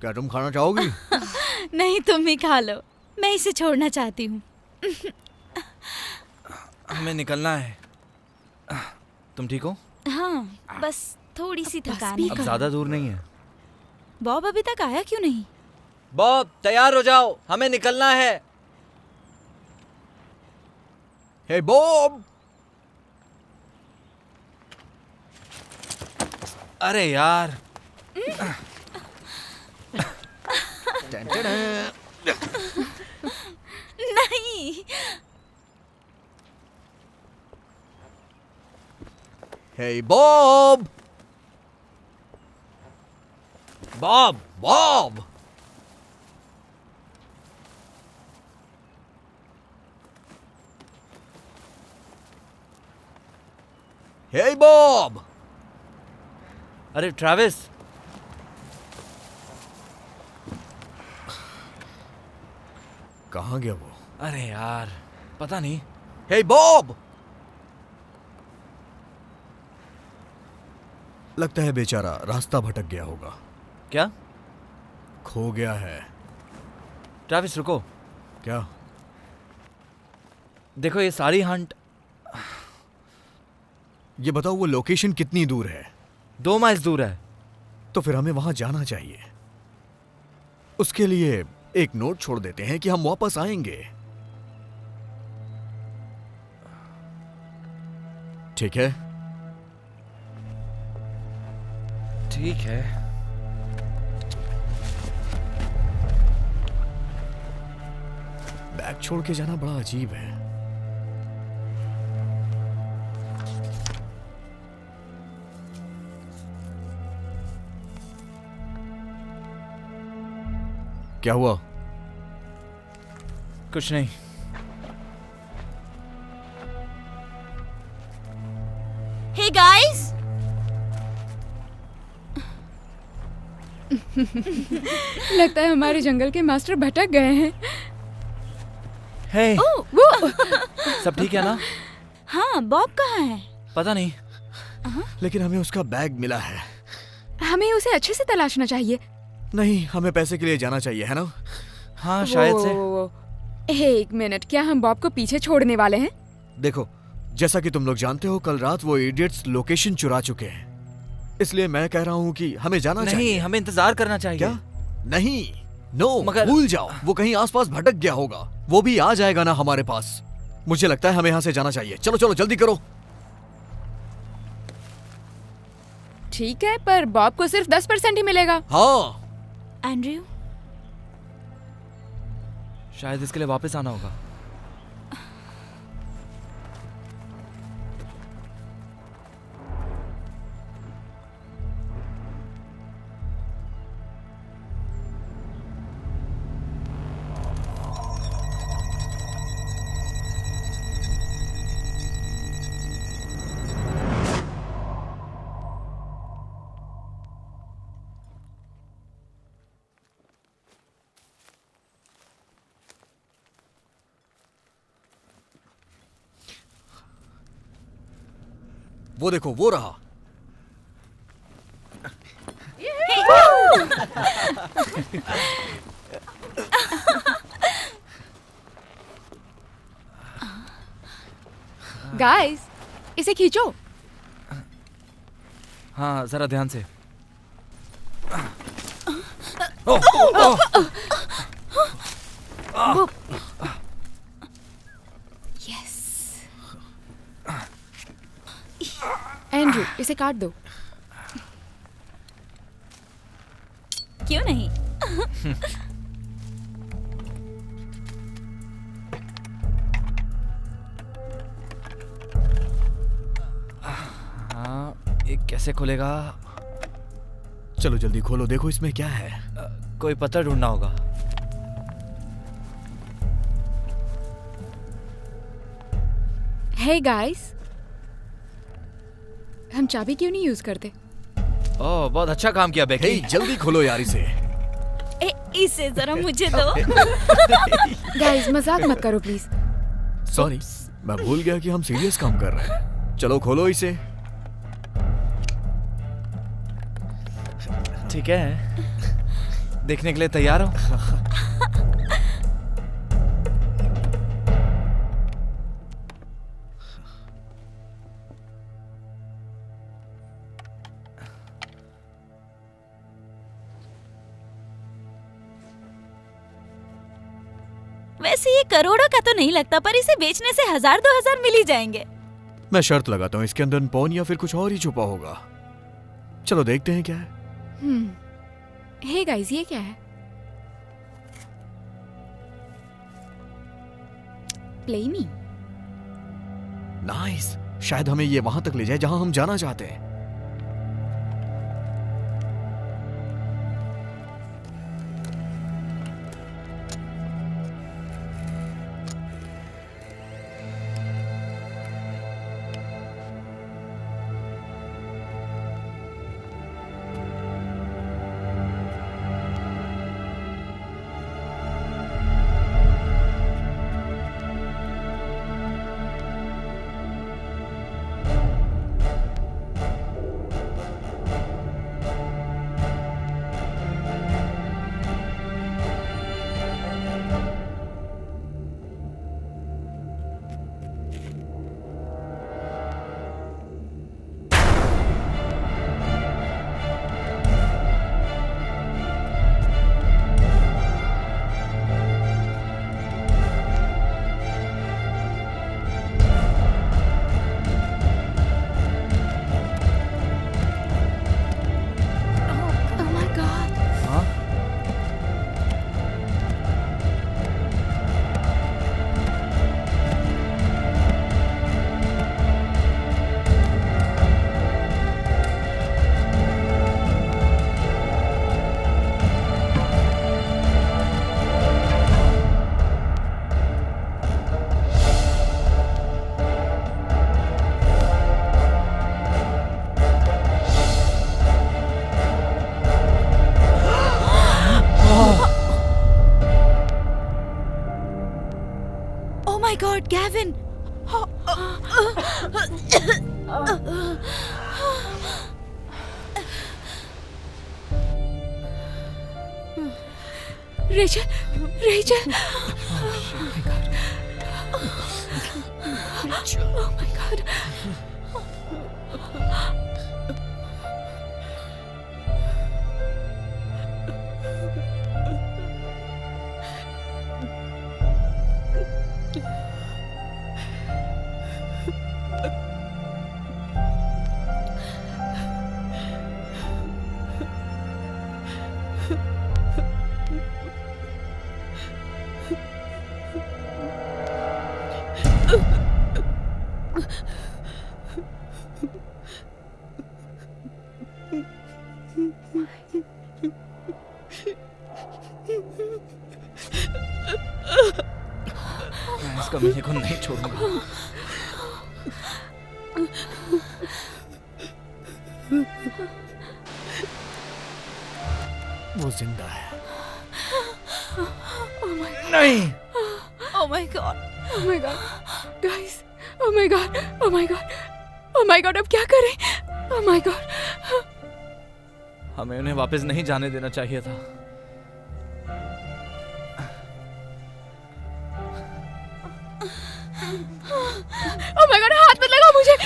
क्या तुम खाना चाहोगी? नहीं, तुम ही खा लो। मैं इसे छोड़ना चाहती हूँ। हमें निकलना है। तुम ठीक हो? हाँ, बस थोड़ी सी थकान है। अब ज्यादा दूर नहीं है। बॉब अभी तक आया क्यों नहीं? बॉब, तैयार हो जाओ, हमें निकलना है। हे बॉब! अरे यार, नहीं। हे बॉब! बॉब! बॉब! हे बॉब! अरे ट्रैविस, कहाँ गया वो? अरे यार, पता नहीं। हे बॉब! लगता है बेचारा रास्ता भटक गया होगा। क्या? खो गया है। ट्रैविस रुको, क्या? देखो ये सारी हंट ये बताओ वो लोकेशन कितनी दूर है? 2 माइल दूर है। तो फिर हमें वहां जाना चाहिए। उसके लिए एक नोट छोड़ देते हैं कि हम वापस आएंगे। ठीक है? ठीक है। बैग छोड़ के जाना बड़ा अजीब है। क्या हुआ? कुछ नहीं। हे गाइस, लगता है हमारे जंगल के मास्टर भटक गए हैं। हे, वो सब ठीक है ना? हाँ, बॉब कहाँ है? पता नहीं। लेकिन हमें उसका बैग मिला है। हमें उसे अच्छे से तलाशना चाहिए। नहीं, हमें पैसे के लिए जाना चाहिए, है ना? हाँ शायद से। एक मिनट, क्या हम बॉब को पीछे छोड़ने वाले हैं? देखो, जैसा कि तुम लोग जानते हो, कल रात वो इडियट्स लोकेशन चुरा चुके हैं। इसलिए मैं कह रहा हूँ कि हमें जाना चाहिए। नहीं, हमें इंतजार करना चाहिए। क्या? नहीं, नो, मगर भूल जाओ। वो कहीं आसपास भटक गया होगा। वो भी आ जाएगा ना हमारे पास। मुझे लगता है हमें यहाँ से जाना चाहिए। चलो चलो, जल्दी करो। ठीक है, पर बॉब को सिर्फ 10% ही मिलेगा। हाँ। एंड्रयू, शायद इसके लिए वापस आना होगा। वो देखो, वो रहा। गाइस, इसे खींचो। हाँ, जरा ध्यान से। यस। एंड्रू, इसे काट दो। क्यों नहीं? हाँ, ये कैसे खुलेगा? चलो जल्दी खोलो, देखो इसमें क्या है। कोई पत्थर ढूंढना होगा। हे गाइस, हम चाबी क्यों नहीं यूज करते? ओह, बहुत अच्छा काम किया बेकी। हे, जल्दी खोलो यार इसे। इसे जरा मुझे दो। गाइस, मजाक मत करो प्लीज। सॉरी, मैं भूल गया कि हम सीरियस काम कर रहे हैं। चलो खोलो इसे। ठीक है, देखने के लिए तैयार हो? वैसे ये करोड़ों का तो नहीं लगता, पर इसे बेचने से 1000-2000 मिल ही जाएंगे। मैं शर्त लगाता हूँ इसके अंदर पॉन या फिर कुछ और ही छुपा होगा। चलो देखते हैं क्या है। हे गाइस, ये क्या है? प्ले मी। नाइस, शायद हमें ये वहां तक ले जाए जहां हम जाना चाहते हैं। God, Gavin! Rachel! Rachel! Oh my God! मैं इस कमीने को नहीं छोड़ूंगा। वो जिंदा है। नहीं। Oh my God! Oh my God! Guys! Oh my God! Oh my God! Oh my God, अब क्या करें? ओह माय गॉड। हमें उन्हें वापस नहीं जाने देना चाहिए था। ओह माय गॉड, हाथ मत लगाओ मुझे।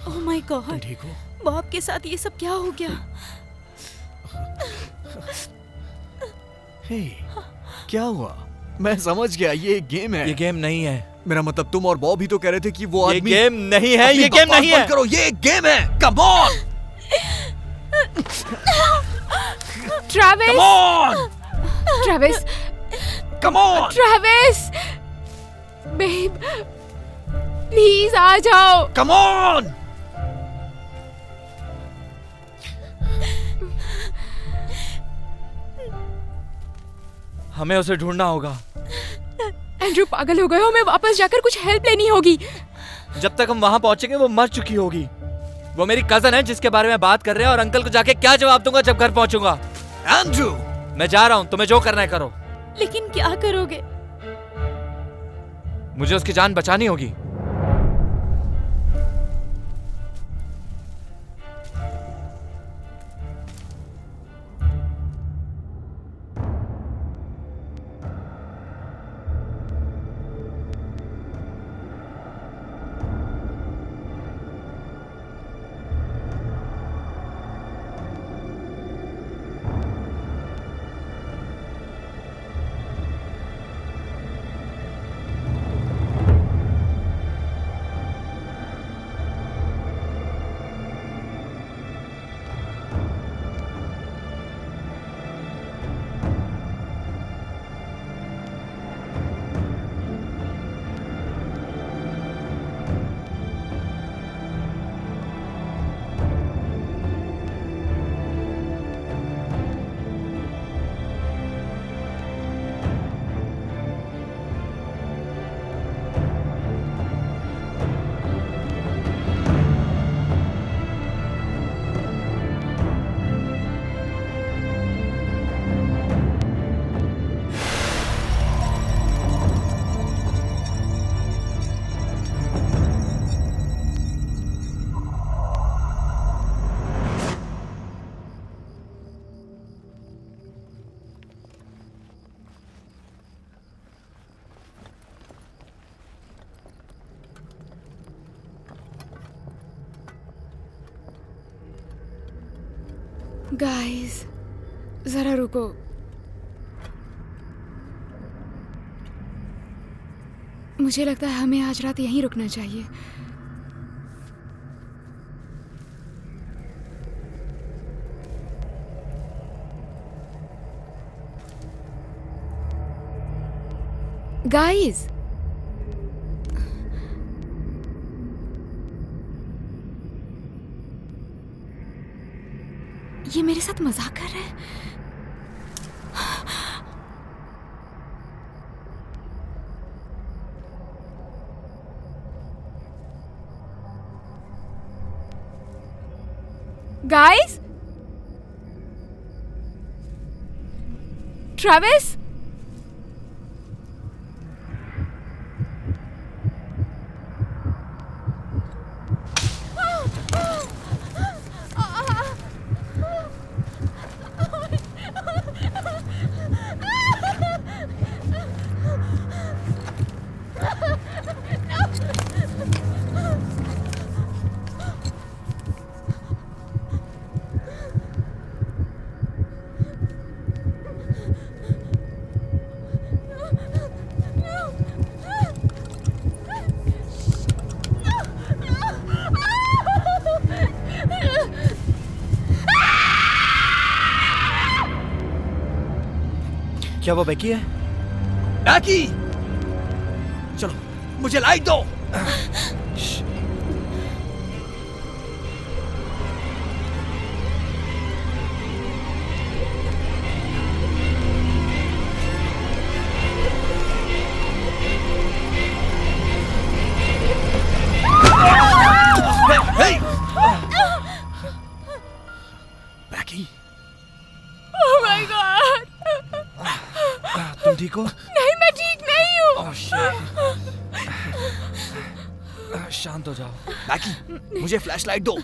ओह माय गॉड, ठीक हो? बॉब के साथ ये सब क्या हो गया? हे, क्या हुआ? मैं समझ गया, ये एक गेम है। ये गेम नहीं है। मेरा मतलब तुम और बॉब ही तो कह रहे थे कि वो ये आदमी गेम नहीं है, ये गेम नहीं है। करो, ये एक गेम है। Come on, Travis, come on, Travis, come on. Travis, babe, please आ जाओ। Come on. हमें उसे ढूंढना होगा। एंड्रू पागल हो गए हो, हमें वापस जाकर कुछ हेल्प लेनी होगी। जब तक हम वहां पहुंचेंगे वो मर चुकी होगी। वो मेरी कजन है जिसके बारे में बात कर रहे हैं, और अंकल को जाके क्या जवाब दूंगा जब घर पहुंचूंगा? एंड्रू, मैं जा रहा हूं, तुम्हें जो करना है करो। लेकिन क्या करोगे? मुझे उसकी जान बचानी होगी। गाइस, जरा रुको। मुझे लगता है हमें आज रात यहीं रुकना चाहिए। गाइस, ये मेरे साथ मजाक कर रहे हैं। गाइस, ट्रैविस, क्या वो बेकी है? बैकी, चलो मुझे लाइट दो। बैकी, ओह माय गॉड, तुम ठीक हो? नहीं मैं ठीक नहीं हूँ। Oh shit. शांत हो जाओ। मैगी, मुझे फ्लैशलाइट दो।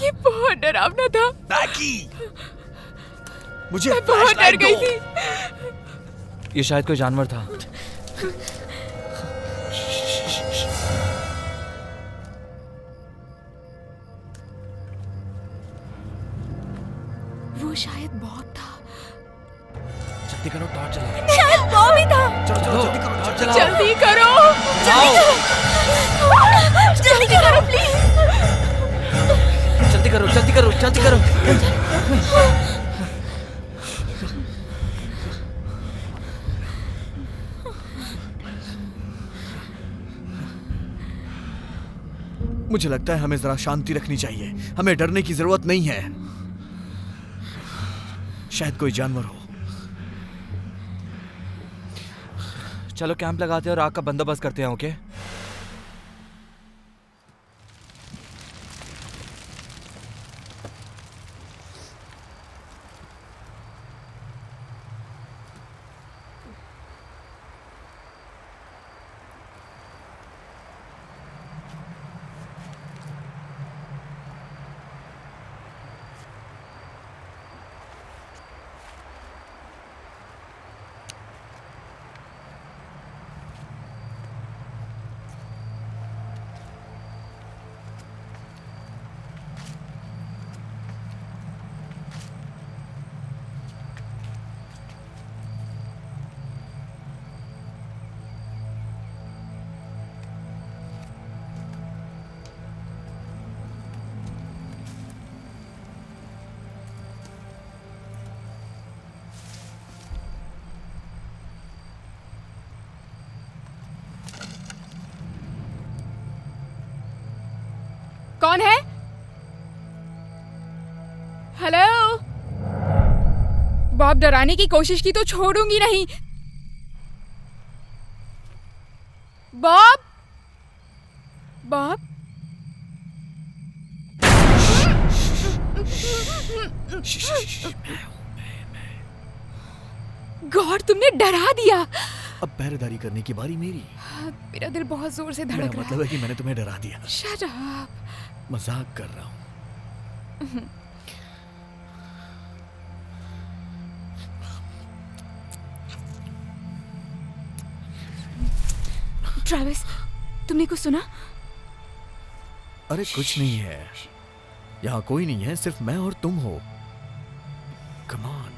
ये बहुत डरावना था। मैगी, मुझे मैं बहुत डर फ्लैशलाइट गई दो। थी। ये शायद कोई जानवर था। वो शायद बॉब था। जल्दी करो, टॉर्च जलाओ। शायद बॉब ही था। चलो चलो जल्दी करो, टॉर्च जलाओ। जल्दी करो, जल्दी करो प्लीज। जल्दी करो, जल्दी करो, जल्दी करो। मुझे लगता है हमें जरा शांति रखनी चाहिए। हमें डरने की जरूरत नहीं है। शायद कोई जानवर हो। चलो कैंप लगाते हैं और आग का बंदोबस्त करते हैं, ओके? कौन है? हेलो? बॉब, डराने की कोशिश की तो छोड़ूंगी नहीं। बॉब, बॉब, गॉड, तुमने डरा दिया। अब पहरेदारी करने की बारी मेरी। मेरा दिल बहुत जोर से धड़क मेरा रहा मतलब है कि मैंने तुम्हें डरा दिया। Shut up. मजाक कर रहा हूँ। ट्रैविस, तुमने कुछ सुना? अरे कुछ नहीं है, यहाँ कोई नहीं है, सिर्फ मैं और तुम हो। कम ऑन।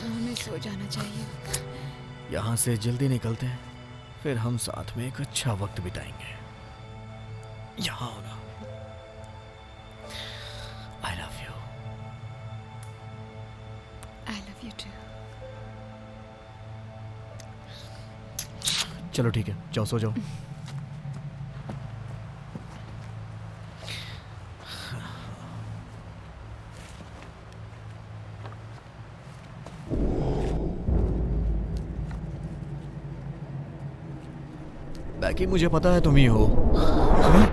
हमें सो जाना चाहिए। यहाँ से जल्दी निकलते हैं, फिर हम साथ में एक अच्छा वक्त बिताएंगे। यहाँ हो ना। I love you. I love you too. चलो ठीक है, जाओ सो जाओ। बैकी, मुझे पता है तुम ही हो। हाँ?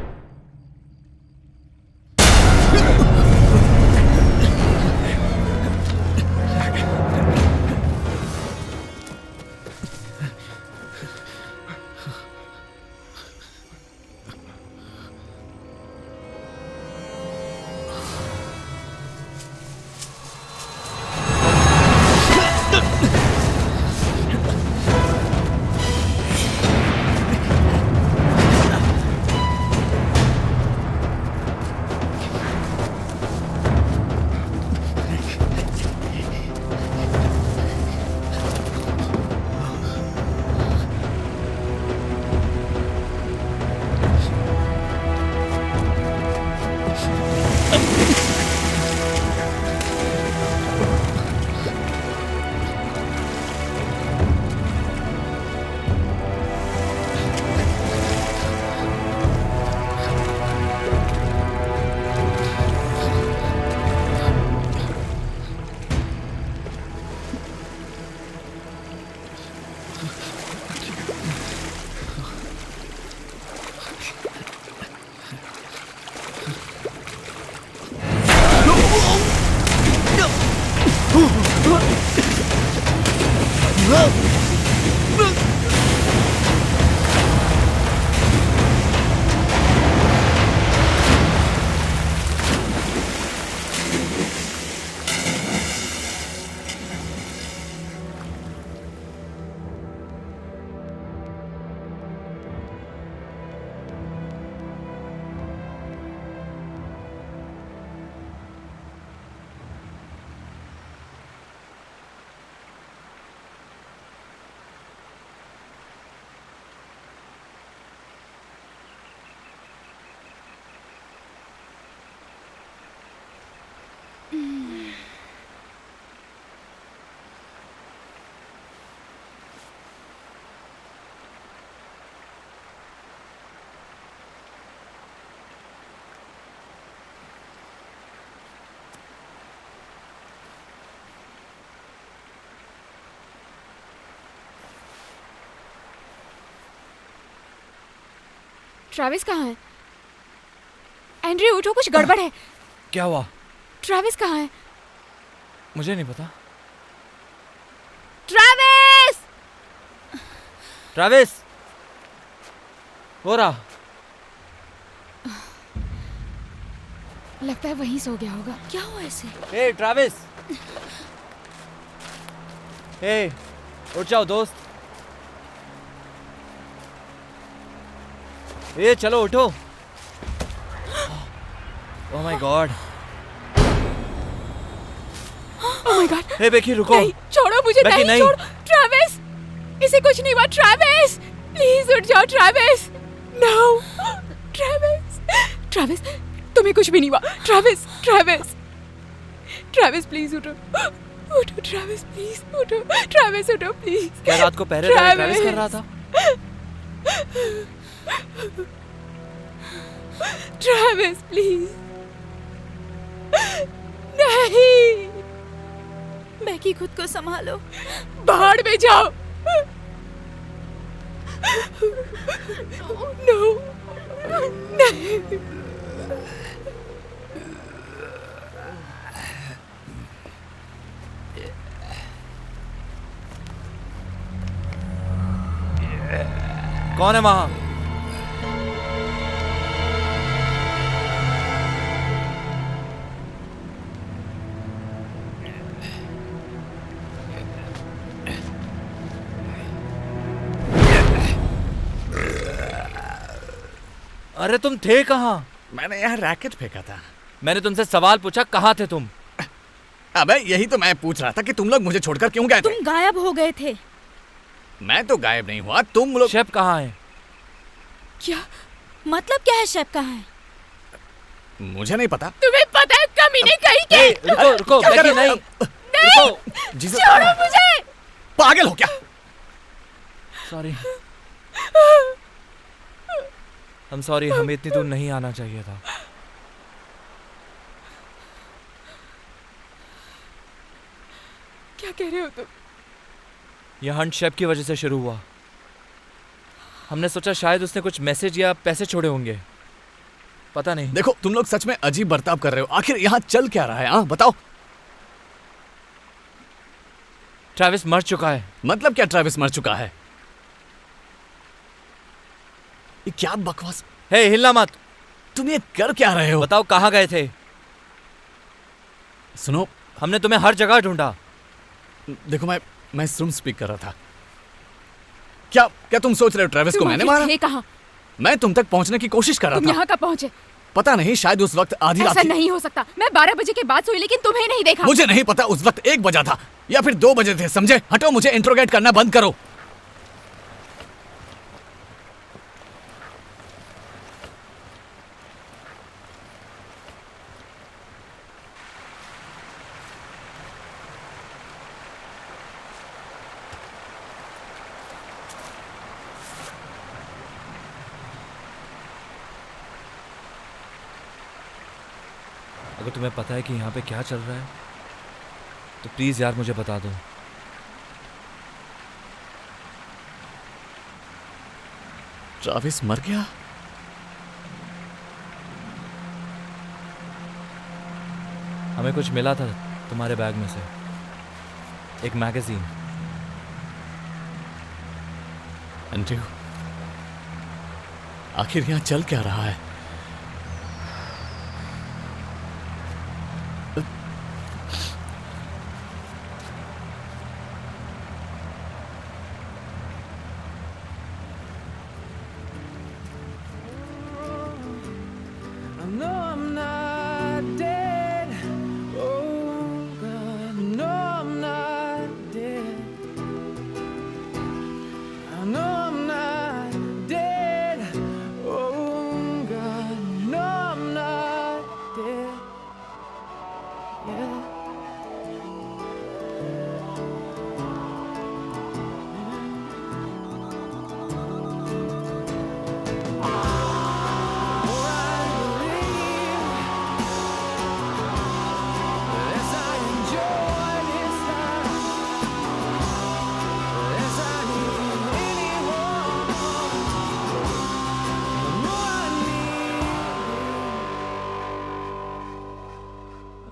ट्रैविस कहाँ है? एंड्रयू उठो, कुछ गड़बड़ है। क्या हुआ? ट्रैविस कहाँ है? मुझे नहीं पता। ट्रैविस! ट्रैविस! हो रहा? लगता है वहीं सो गया होगा। क्या हुआ ऐसे? हे ट्रैविस! हे, उठ जाओ दोस्त। ए चलो उठो। Oh my God. Oh my God. Hey Becky रुको। नहीं, छोड़ो मुझे। बेकी, नहीं। छोड़ो। ट्रैविस! इसे कुछ नहीं हुआ। ट्रैविस! प्लीज उठ जाओ ट्रैविस। नो। ट्रैविस! ट्रैविस, तुम्हें कुछ भी नहीं हुआ। ट्रैविस! ट्रैविस! ट्रैविस प्लीज उठो। उठो ट्रैविस, प्लीज उठो। ट्रैविस उठो प्लीज। क्या रात को पहरेदारी ट्रैविस कर रहा था? Travis please. नहीं। बेकी खुद को संभालो। बाहर में जाओ। नो। नहीं। कौन है वहां? अरे तुम थे कहाँ? मैंने यहाँ रैकेट फेंका था। मैंने तुमसे सवाल पूछा, कहाँ थे तुम? अबे यही तो मैं पूछ रहा था कि तुम लोग मुझे छोड़कर क्यों गए थे? तुम गायब हो गए थे। मैं तो गायब नहीं हुआ, तुम लोग। शेफ कहाँ है? क्या मतलब? क्या है? शेफ कहाँ है? मुझे नहीं पता। तुम्हें पता है कमीने कहीं के? ए, रुको रुको क्या कर बेकी, रहे हो? नहीं रुको। जीसस, छोड़ो मुझे। पागल हो क्या? सॉरी। हम सॉरी, हमें इतनी दूर नहीं आना चाहिए था। क्या कह रहे हो तुम? यह हंट शेफ की वजह से शुरू हुआ। हमने सोचा शायद उसने कुछ मैसेज या पैसे छोड़े होंगे, पता नहीं। देखो तुम लोग सच में अजीब बर्ताव कर रहे हो। आखिर यहाँ चल क्या रहा है? हाँ बताओ। ट्रैविस मर चुका है। मतलब क्या ट्रैविस मर चुका है? ये क्या बकवास। हे हिलना मत। तुम ये कर क्या रहे हो? बताओ कहाँ गए थे? सुनो, हमने तुम्हें हर जगह ढूंढा। देखो मैं इस रूम स्पीक कर रहा था। क्या तुम सोच रहे हो ट्रैविस को मैंने मारा? कहाँ? मैं तुम तक पहुंचने की कोशिश कर रहा तुम था। यहाँ कब पहुँचे? पता नहीं, शायद उस वक्त आधी रात ऐसा थी। नहीं हो सकता। मैं 12 बजे के बाद सोई लेकिन तुम्हें नहीं देखा। मुझे नहीं पता उस वक्त 1 बजा था या फिर 2 बजे थे, समझे? हटो, मुझे इंट्रोगेट करना बंद करो। अगर तुम्हें पता है कि यहाँ पे क्या चल रहा है तो प्लीज यार मुझे बता दो। ट्रैविस मर गया? हमें कुछ मिला था तुम्हारे बैग में से, एक मैगजीन। एंड्रयू, आखिर यहाँ चल क्या रहा है?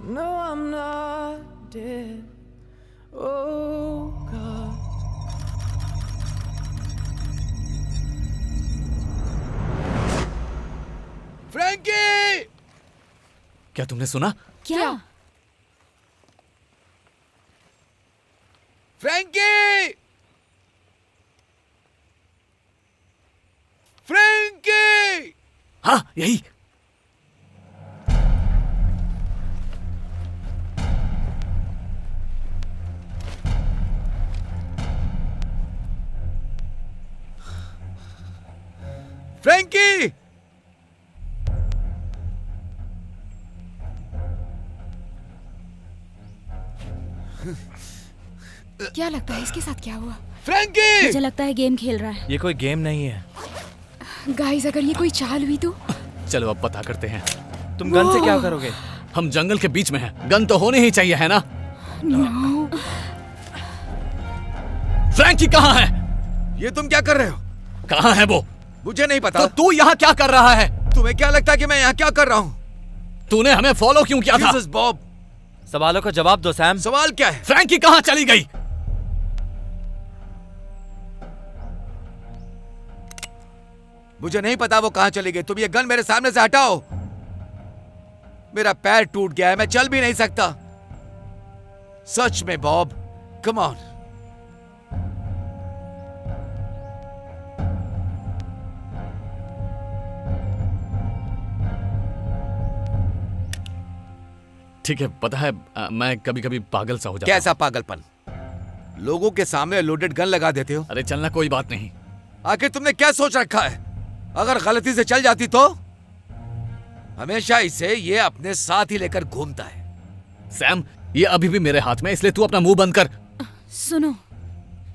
No, I'm not dead. Oh God. Frankie! क्या तुमने सुना? क्या? फ्रैंकी! फ्रैंकी! हाँ, यही। फ्रैंकी! क्या लगता है इसके साथ क्या हुआ? फ्रैंकी! मुझे लगता है गेम खेल रहा है। ये कोई गेम नहीं है। गाइस, अगर ये कोई चाल हुई तो? चलो अब पता करते हैं। तुम गन से क्या करोगे? हम जंगल के बीच में हैं। गन तो होनी ही चाहिए, है ना? नो। फ्रैंकी कहाँ है? ये तुम क्या कर रहे हो? कहाँ है वो? मुझे नहीं पता। तो तू यहाँ क्या कर रहा है? तुम्हें क्या लगता है कि मैं यहाँ क्या कर रहा हूँ? तूने हमें फॉलो क्यों किया था? जीसस बॉब, सवालों का जवाब दो सैम। सवाल क्या है? फ्रैंकी कहाँ चली गई? मुझे नहीं पता वो कहाँ चली गई। तुम ये गन मेरे सामने से हटाओ। मेरा पैर टूट गया है, मैं चल भी नहीं सकता। सच में बॉब, कम ऑन। ठीक है, पता है मैं कभी कभी पागल सा हो जाता हूं। कैसा पागलपन? लोगों के सामने लोडेड गन लगा देते हो। अरे चलना, कोई बात नहीं। आखिर तुमने क्या सोच रखा है? अगर गलती से चल जाती तो? हमेशा इसे ये अपने साथ ही लेकर घूमता है। सैम, ये अभी भी मेरे हाथ में, इसलिए तू अपना मुंह बंद कर। सुनो,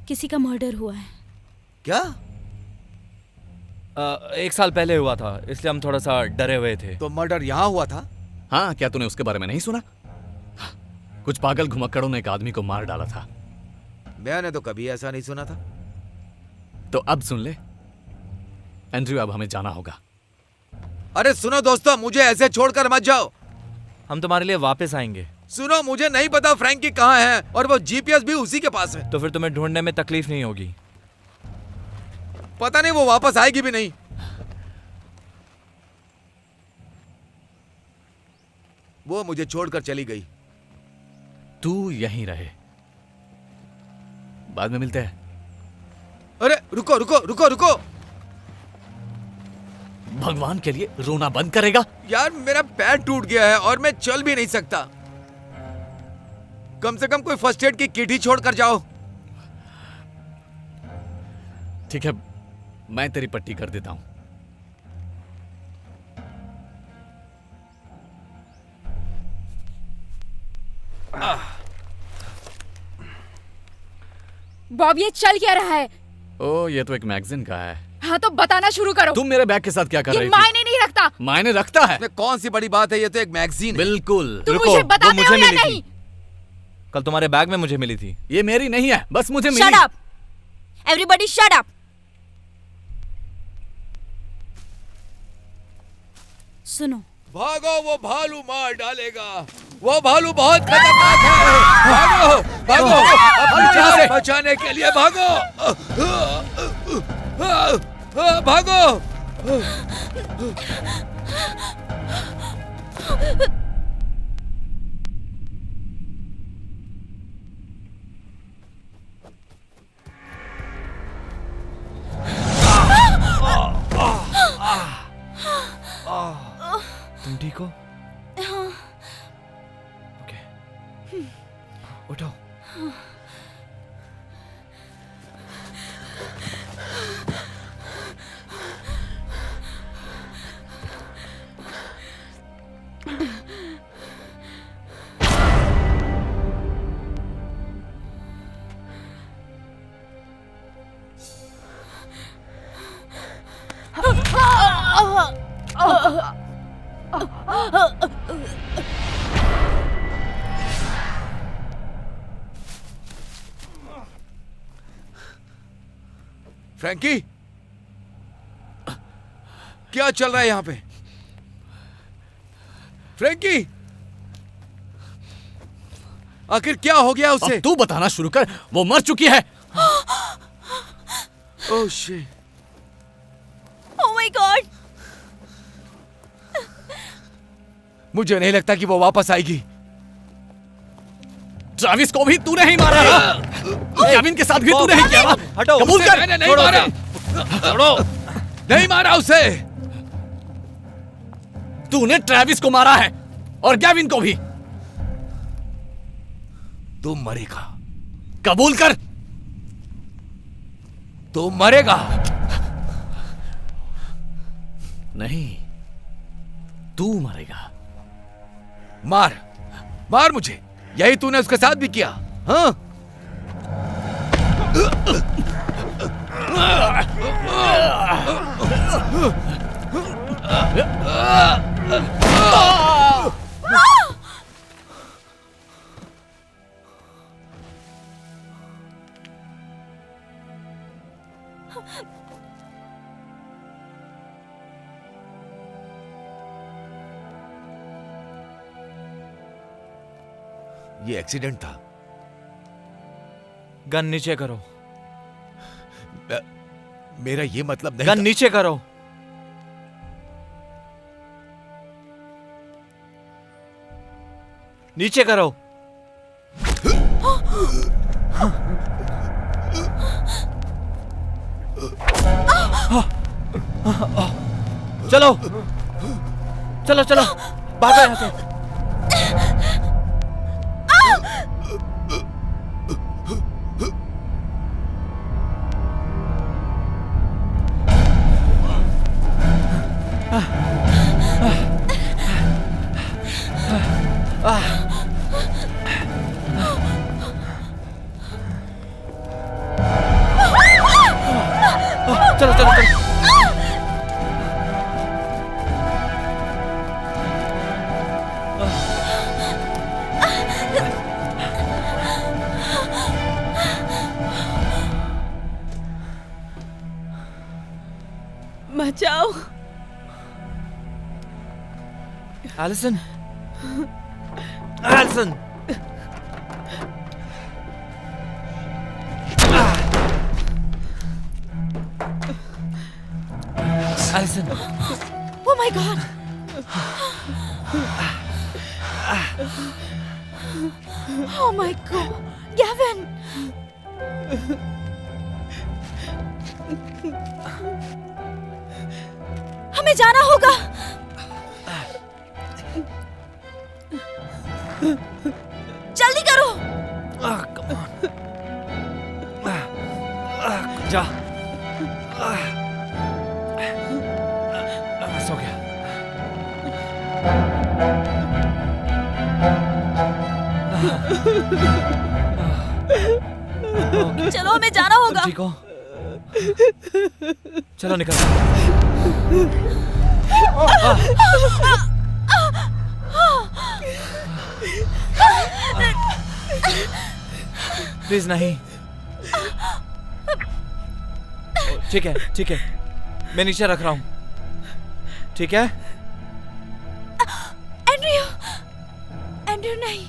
किसी का मर्डर हुआ है। क्या? 1 साल पहले हुआ था, इसलिए हम थोड़ा सा डरे हुए थे। तो मर्डर यहाँ हुआ था? हाँ, क्या तूने उसके बारे में नहीं सुना? कुछ पागल घुमक्कड़ों ने एक आदमी को मार डाला था। मैंने तो कभी ऐसा नहीं सुना था। तो अब सुन ले एंड्रयू, अब हमें जाना होगा। अरे सुनो दोस्तों, मुझे ऐसे छोड़कर मत जाओ। हम तुम्हारे लिए वापस आएंगे। सुनो, मुझे नहीं पता फ्रैंकी कहाँ है, और वो जीपीएस भी उसी के पास है। तो फिर तुम्हें ढूंढने में तकलीफ नहीं होगी। पता नहीं वो वापस आएगी भी नहीं। वो मुझे छोड़कर चली गई। तू यहीं रहे, बाद में मिलते हैं। अरे रुको रुको रुको रुको। भगवान के लिए रोना बंद करेगा? यार मेरा पैर टूट गया है और मैं चल भी नहीं सकता। कम से कम कोई फर्स्ट एड की किट ही छोड़ कर जाओ। ठीक है, मैं तेरी पट्टी कर देता हूं। बॉब, ये चल क्या रहा है? ओ, ये तो एक मैगजीन का है। हाँ, तो बताना शुरू करो। तुम मेरे बैग के साथ क्या कर रही ये थी? मायने नहीं रखता। मायने रखता है। इसमें कौन सी बड़ी बात है? ये तो एक मैगजीन है। बिल्कुल। तुम रुको, मुझे वो बताते मुझे हो या मिली नहीं? थी। कल तुम्हारे बैग में मुझे मिली थी। ये मेरी नहीं है, बस मुझे Shut मिली। up! Everybody shut up! सुनो, भागो, वो भालू मार डालेगा। वो भालू बहुत खतरनाक है। भागो भागो, अपनी जान बचाने के लिए भागो। भागो। तुम ठीक हो? ओके, उठो। फ्रैंकी, क्या चल रहा है यहाँ पे? फ्रैंकी, आखिर क्या हो गया उसे? अब तू बताना शुरू कर, वो मर चुकी है। Oh shit. Oh my God. मुझे नहीं लगता कि वो वापस आएगी। ट्रैविस को भी तूने ही मारा ना? केविन के साथ भी तूने ही किया ना? हटो, कबूल उसे कर। मैंने नहीं मारा। छोड़ो। नहीं मारा उसे। तूने ट्रैविस को मारा है और केविन को भी। तू मरेगा। कबूल कर। तू मरेगा। नहीं, तू मरेगा। मार, मार मुझे। यही तूने उसके साथ भी किया, हाँ? ये एक्सीडेंट था। गन नीचे करो। मेरा ये मतलब नहीं गन था। नीचे करो। नीचे करो। चलो चलो चलो, भागो यहाँ से। चलो चलो चलो। बचाओ। Allison, Allison. Allison. Oh my God. Oh my God. Gavin. हमें जाना होगा। जल्दी करो। जा। सो गया। चलो, हमें जाना होगा। ठीक हो? चलो निकल। प्लीज नहीं। ठीक है ठीक है, मैं नीचे रख रहा हूं। ठीक है? एंड्रयू, एंड्रयू नहीं।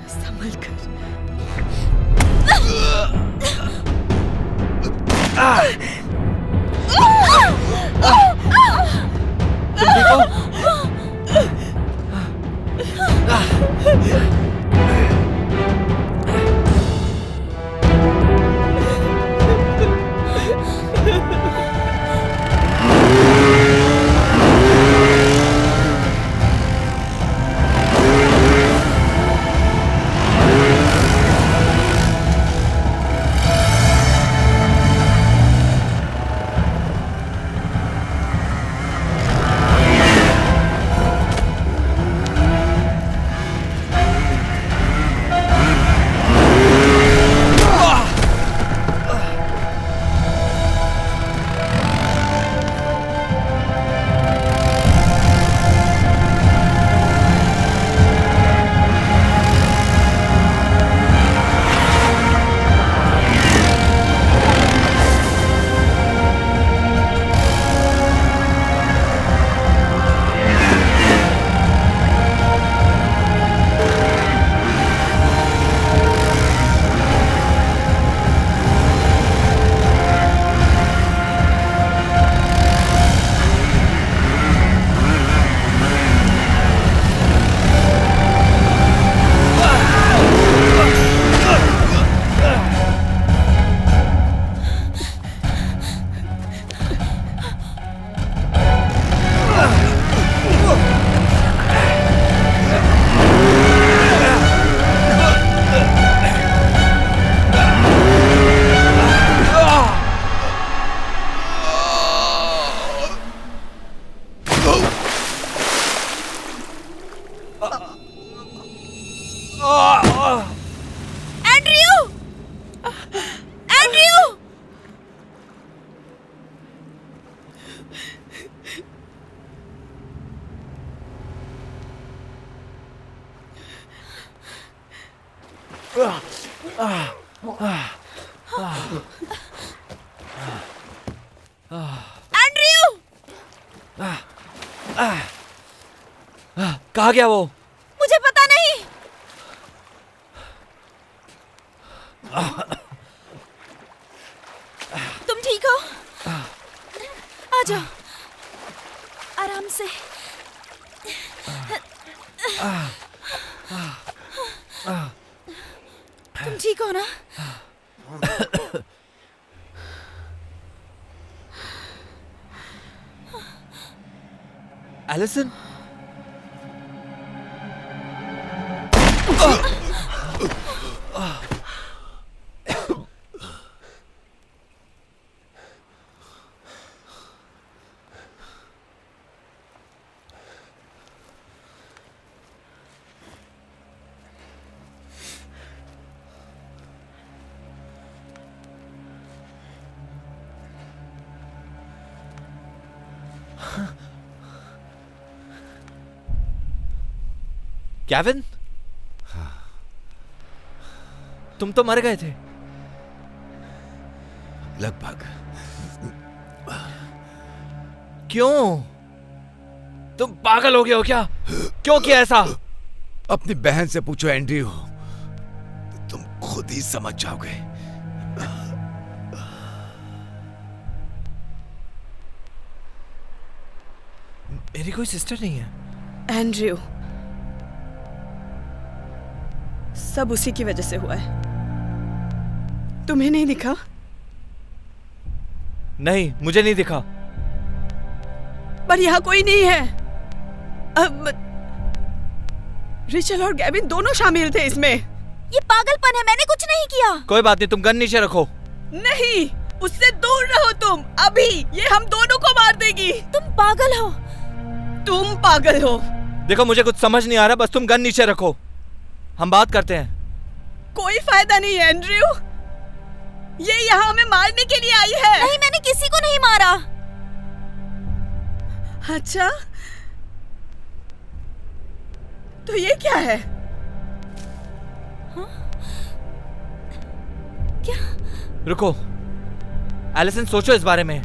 संभल कर। तुम ठीक हो? एंड्रयू! कहाँ गया वो? मुझे पता नहीं। तुम ठीक हो? आ जाओ, आराम से। तुम ठीक हो ना? एलिसन? केविन? तुम तो मर गए थे। लगभग। क्यों? तुम पागल हो गए हो क्या? क्यों किया ऐसा? अपनी बहन से पूछो एंड्रयू, तुम खुद ही समझ जाओगे। मेरी कोई सिस्टर नहीं है। एंड्रयू, सब उसी की वजह से हुआ है। तुम्हें नहीं दिखा? नहीं, मुझे नहीं दिखा। पर यहाँ कोई नहीं है। अब रिचल और गैविन दोनों शामिल थे इसमें। ये पागलपन है, मैंने कुछ नहीं किया। कोई बात नहीं, तुम गन नीचे रखो। नहीं, उससे दूर रहो तुम। अभी ये हम दोनों को मार देगी। तुम पागल हो। तुम पागल हो। देखो, मुझे कुछ समझ नहीं आ रहा, बस तुम गन नीचे रखो, हम बात करते हैं। कोई फायदा नहीं है एंड्रयू, ये यहाँ हमें मारने के लिए आई है। नहीं, मैंने किसी को नहीं मारा। अच्छा, तो ये क्या है? हाँ? क्या? रुको, एलिसन, सोचो इस बारे में।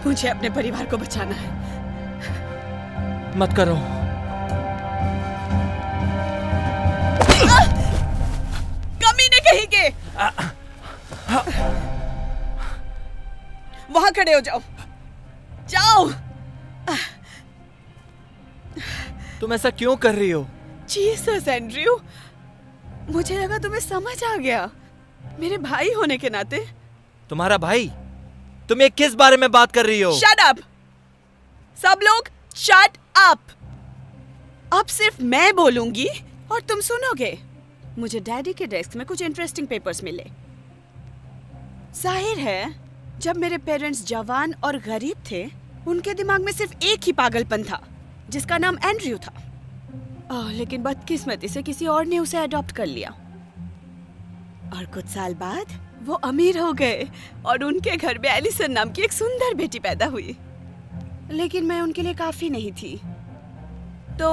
मुझे अपने परिवार को बचाना है। मत करो। कमीने कहीं के। वहां खड़े हो जाओ। जाओ। तुम ऐसा क्यों कर रही हो? जीसस एंड्रयू, मुझे लगा तुम्हें समझ आ गया। मेरे भाई होने के नाते। तुम्हारा भाई? तुम ये किस बारे में बात कर रही हो? Shut up! सब लोग शट अप! अब सिर्फ मैं बोलूंगी और तुम सुनोगे। मुझे डैडी के डेस्क में कुछ इंटरेस्टिंग पेपर्स मिले। जाहिर है, जब मेरे पेरेंट्स जवान और गरीब थे, उनके दिमाग में सिर्फ एक ही पागलपन था, जिसका नाम एंड्रयू था। लेकिन बदकिस्मती से किसी और ने उसे अडॉप्ट कर लिया और कुछ साल बाद वो अमीर हो गए और उनके घर में एलिसन नाम की एक सुंदर बेटी पैदा हुई। लेकिन मैं उनके लिए काफी नहीं थी, तो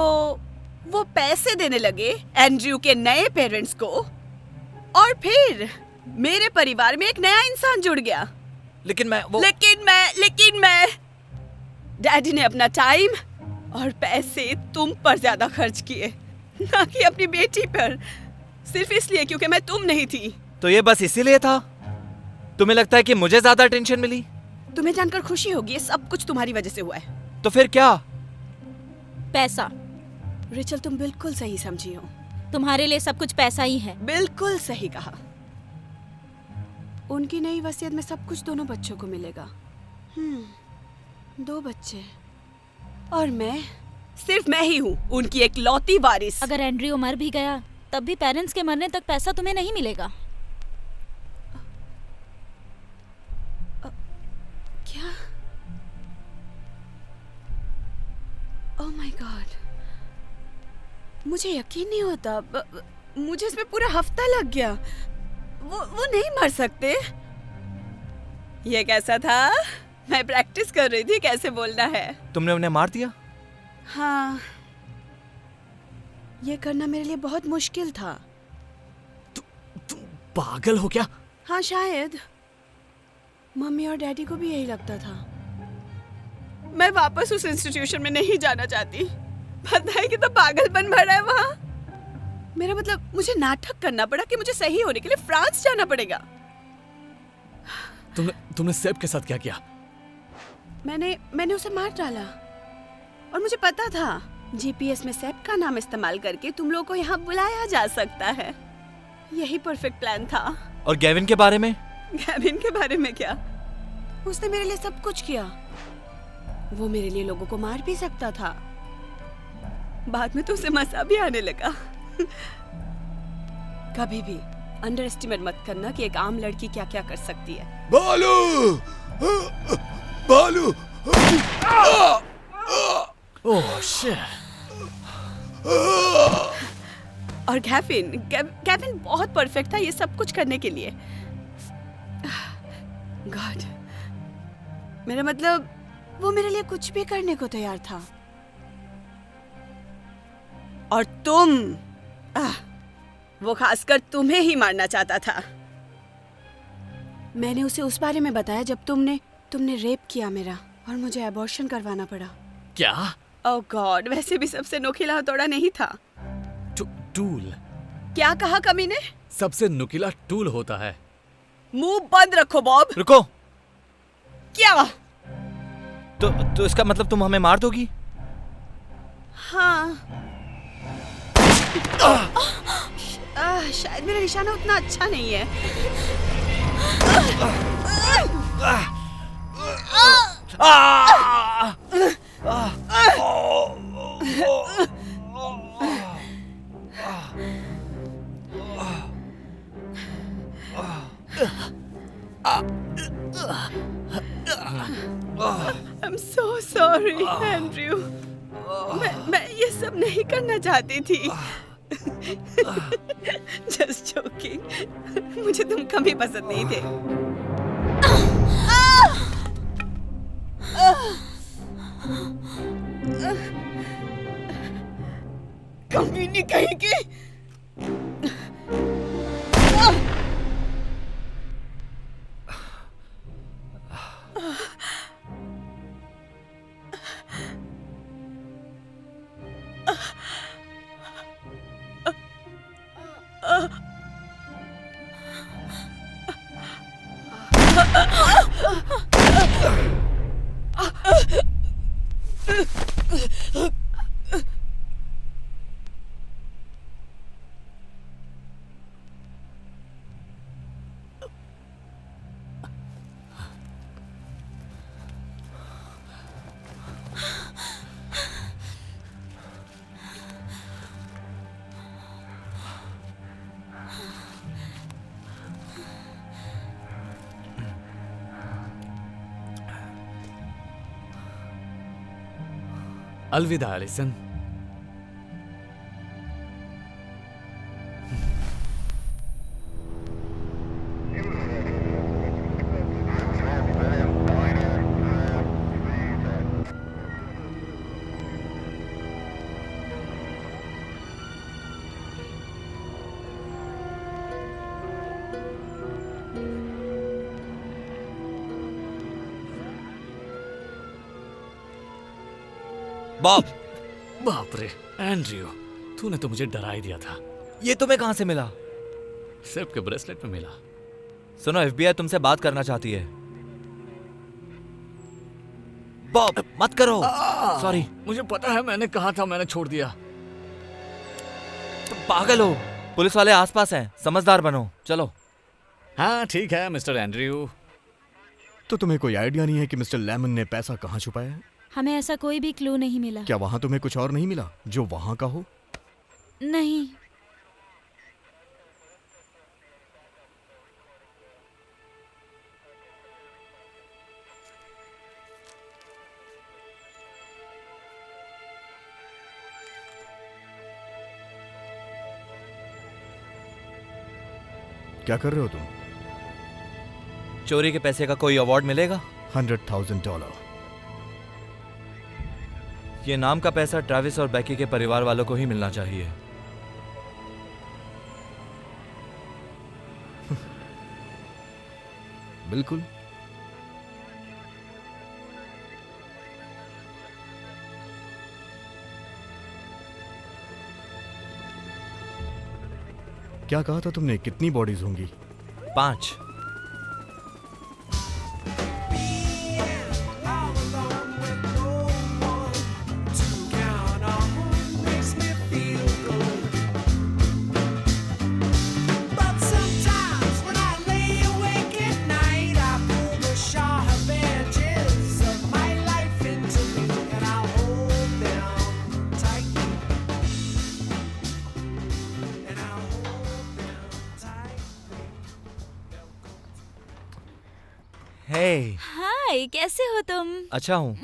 वो पैसे देने लगे एंड्रयू के नए पेरेंट्स को, और फिर मेरे परिवार में एक नया इंसान जुड़ गया। लेकिन मैं डैडी ने अपना टाइम और पैसे तुम पर ज्यादा खर्च किए, ना कि अपनी बेटी पर, सिर्फ इसलिए क्योंकि मैं तुम नहीं थी। तो ये बस इसीलिए था? तुम्हें लगता है कि मुझे ज्यादा टेंशन मिली? तुम्हें जानकर खुशी होगी, ये सब कुछ तुम्हारी वजह से हुआ है। तो फिर क्या? पैसा। रिचल, तुम बिल्कुल सही समझी हो। तुम्हारे लिए सब कुछ पैसा ही है। बिल्कुल सही कहा। उनकी नई वसीयत में सब कुछ दोनों बच्चों को मिलेगा। 2 बच्चे, और मैं, सिर्फ मैं ही हूँ उनकी एक लौती वारिस। अगर एंड्रयू मर भी गया तब भी पेरेंट्स के मरने तक पैसा तुम्हें नहीं मिलेगा। क्या? ओह माय गॉड, मुझे यकीन नहीं होता। मुझे इसमें पूरा हफ्ता लग गया। वो नहीं मर सकते। ये कैसा था? मैं प्रैक्टिस कर रही थी कैसे बोलना है। तुमने उन्हें मार दिया? हाँ, ये करना मेरे लिए बहुत मुश्किल था। तुम पागल हो क्या? हाँ शायद। मम्मी और डैडी को भी यही लगता था। मैं वापस उस इंस्टीट्यूशन में नहीं जाना चाहती। पता है कि तो पागलपन भरा है वहाँ। मेरा मतलब मुझे नाटक करना पड़ा कि मुझे सही होने के लिए फ्रांस जाना पड़ेगा। तुमने सैफ के साथ क्या किया? मैंने उसे मार डाला और मुझे पता था जीपीएस में सैफ का नाम इस्तेमाल करके तुम लोगों को यहाँ बुलाया जा सकता है। यही परफेक्ट प्लान था। और गेविन के बारे में? गेविन के बारे में क्या? उसने मेरे लिए सब कुछ किया। वो मेरे लिए लोगों को मार भी सकता था। बाद में तो उसे मजा भी आने लगा। कभी भी अंडर एस्टिमेट मत करना कि एक आम लड़की क्या क्या कर सकती है। बालू! बालू! Oh shit. और गेविन बहुत परफेक्ट था ये सब कुछ करने के लिए। गॉड, मेरा मतलब वो मेरे लिए कुछ भी करने को तैयार था। और तुम, वो खासकर तुम्हें ही मारना चाहता था। मैंने उसे उस बारे में बताया जब तुमने रेप किया मेरा और मुझे अबॉर्शन करवाना पड़ा। क्या? ओह गॉड, वैसे भी सबसे नोखिला हथौड़ा नहीं था। टूल? क्या कहा कमीने? सबसे नुकीला टूल होता है। मुंह बंद रखो बॉब। रुको। क्या? तो इसका मतलब तुम हमें मार दोगी? हाँ। शायद मेरा निशाना उतना अच्छा नहीं है। I'm so sorry, Andrew. मैं ये सब नहीं करना चाहती थी। Just joking। मुझे तुम कभी पसंद नहीं थे। कभी नहीं कहेगी। अलविदा एलिसन। बॉब! बाप रे एंड्रयू, तूने तो मुझे डरा ही दिया था। ये तुम्हें कहां से मिला? सैफ के ब्रेसलेट में मिला। सुनो, एफबीआई तुमसे बात करना चाहती है। बॉब मत करो। सॉरी। मुझे पता है, मैंने कहा था, मैंने छोड़ दिया। तुम पागल हो। पुलिस वाले आसपास हैं, समझदार बनो। चलो। हाँ ठीक है मिस्टर एंड्रयू। तो तुम्हें कोई आइडिया नहीं है कि मिस्टर लेमन ने पैसा कहाँ छुपाया है? हमें ऐसा कोई भी क्लू नहीं मिला। क्या वहाँ तुम्हें कुछ और नहीं मिला जो वहाँ का हो? नहीं। क्या कर रहे हो तुम? चोरी के पैसे का कोई अवार्ड मिलेगा? $100,000। ये नाम का पैसा ट्रैविस और बैकी के परिवार वालों को ही मिलना चाहिए। बिल्कुल। क्या कहा था तुमने? कितनी बॉडीज होंगी? 5। हे, हाय, कैसे हो तुम? अच्छा हूँ।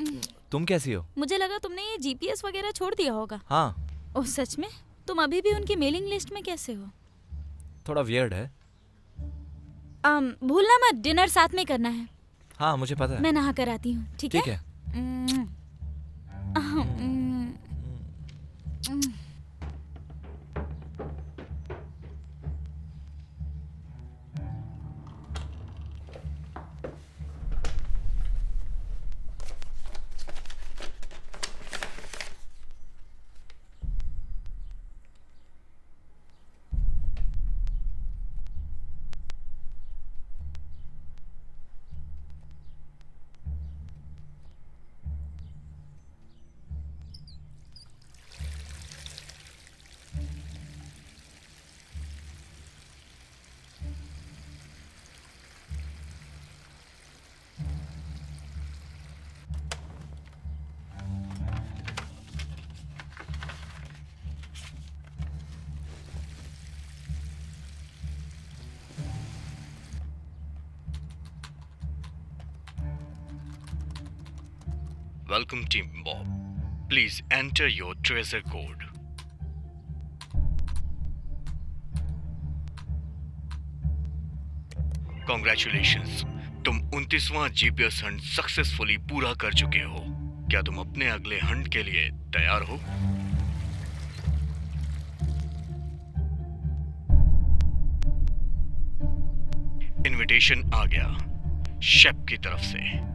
तुम कैसी हो? मुझे लगा तुमने ये जीपीएस वगैरह छोड़ दिया होगा। हाँ। ओह सच में? तुम अभी भी उनकी मेलिंग लिस्ट में कैसे हो? थोड़ा वियर्ड है। भूलना मत, डिनर साथ में करना है। हाँ मुझे पता है। मैं नहा कर आती हूँ, ठीक है? ठीक है। Welcome, Team Bob. Please enter your treasure code. Congratulations. तुम 29वां जीपीएस हंट सक्सेसफुली पूरा कर चुके हो। क्या तुम अपने अगले हंट के लिए तैयार हो? इनविटेशन आ गया शेफ की तरफ से।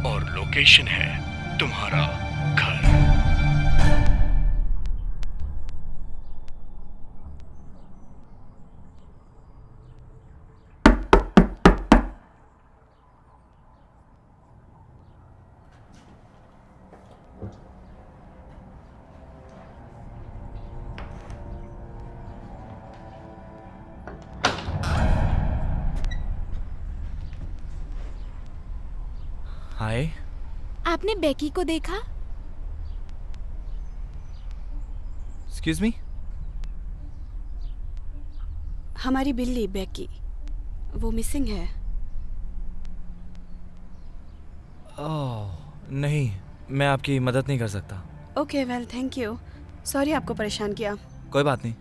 और लोकेशन है तुम्हारा घर। हाय। आपने बेकी को देखा? Excuse me? हमारी बिल्ली बेकी, वो मिसिंग है। ओह नहीं, मैं आपकी मदद नहीं कर सकता। Okay well, thank you. Sorry आपको परेशान किया। कोई बात नहीं।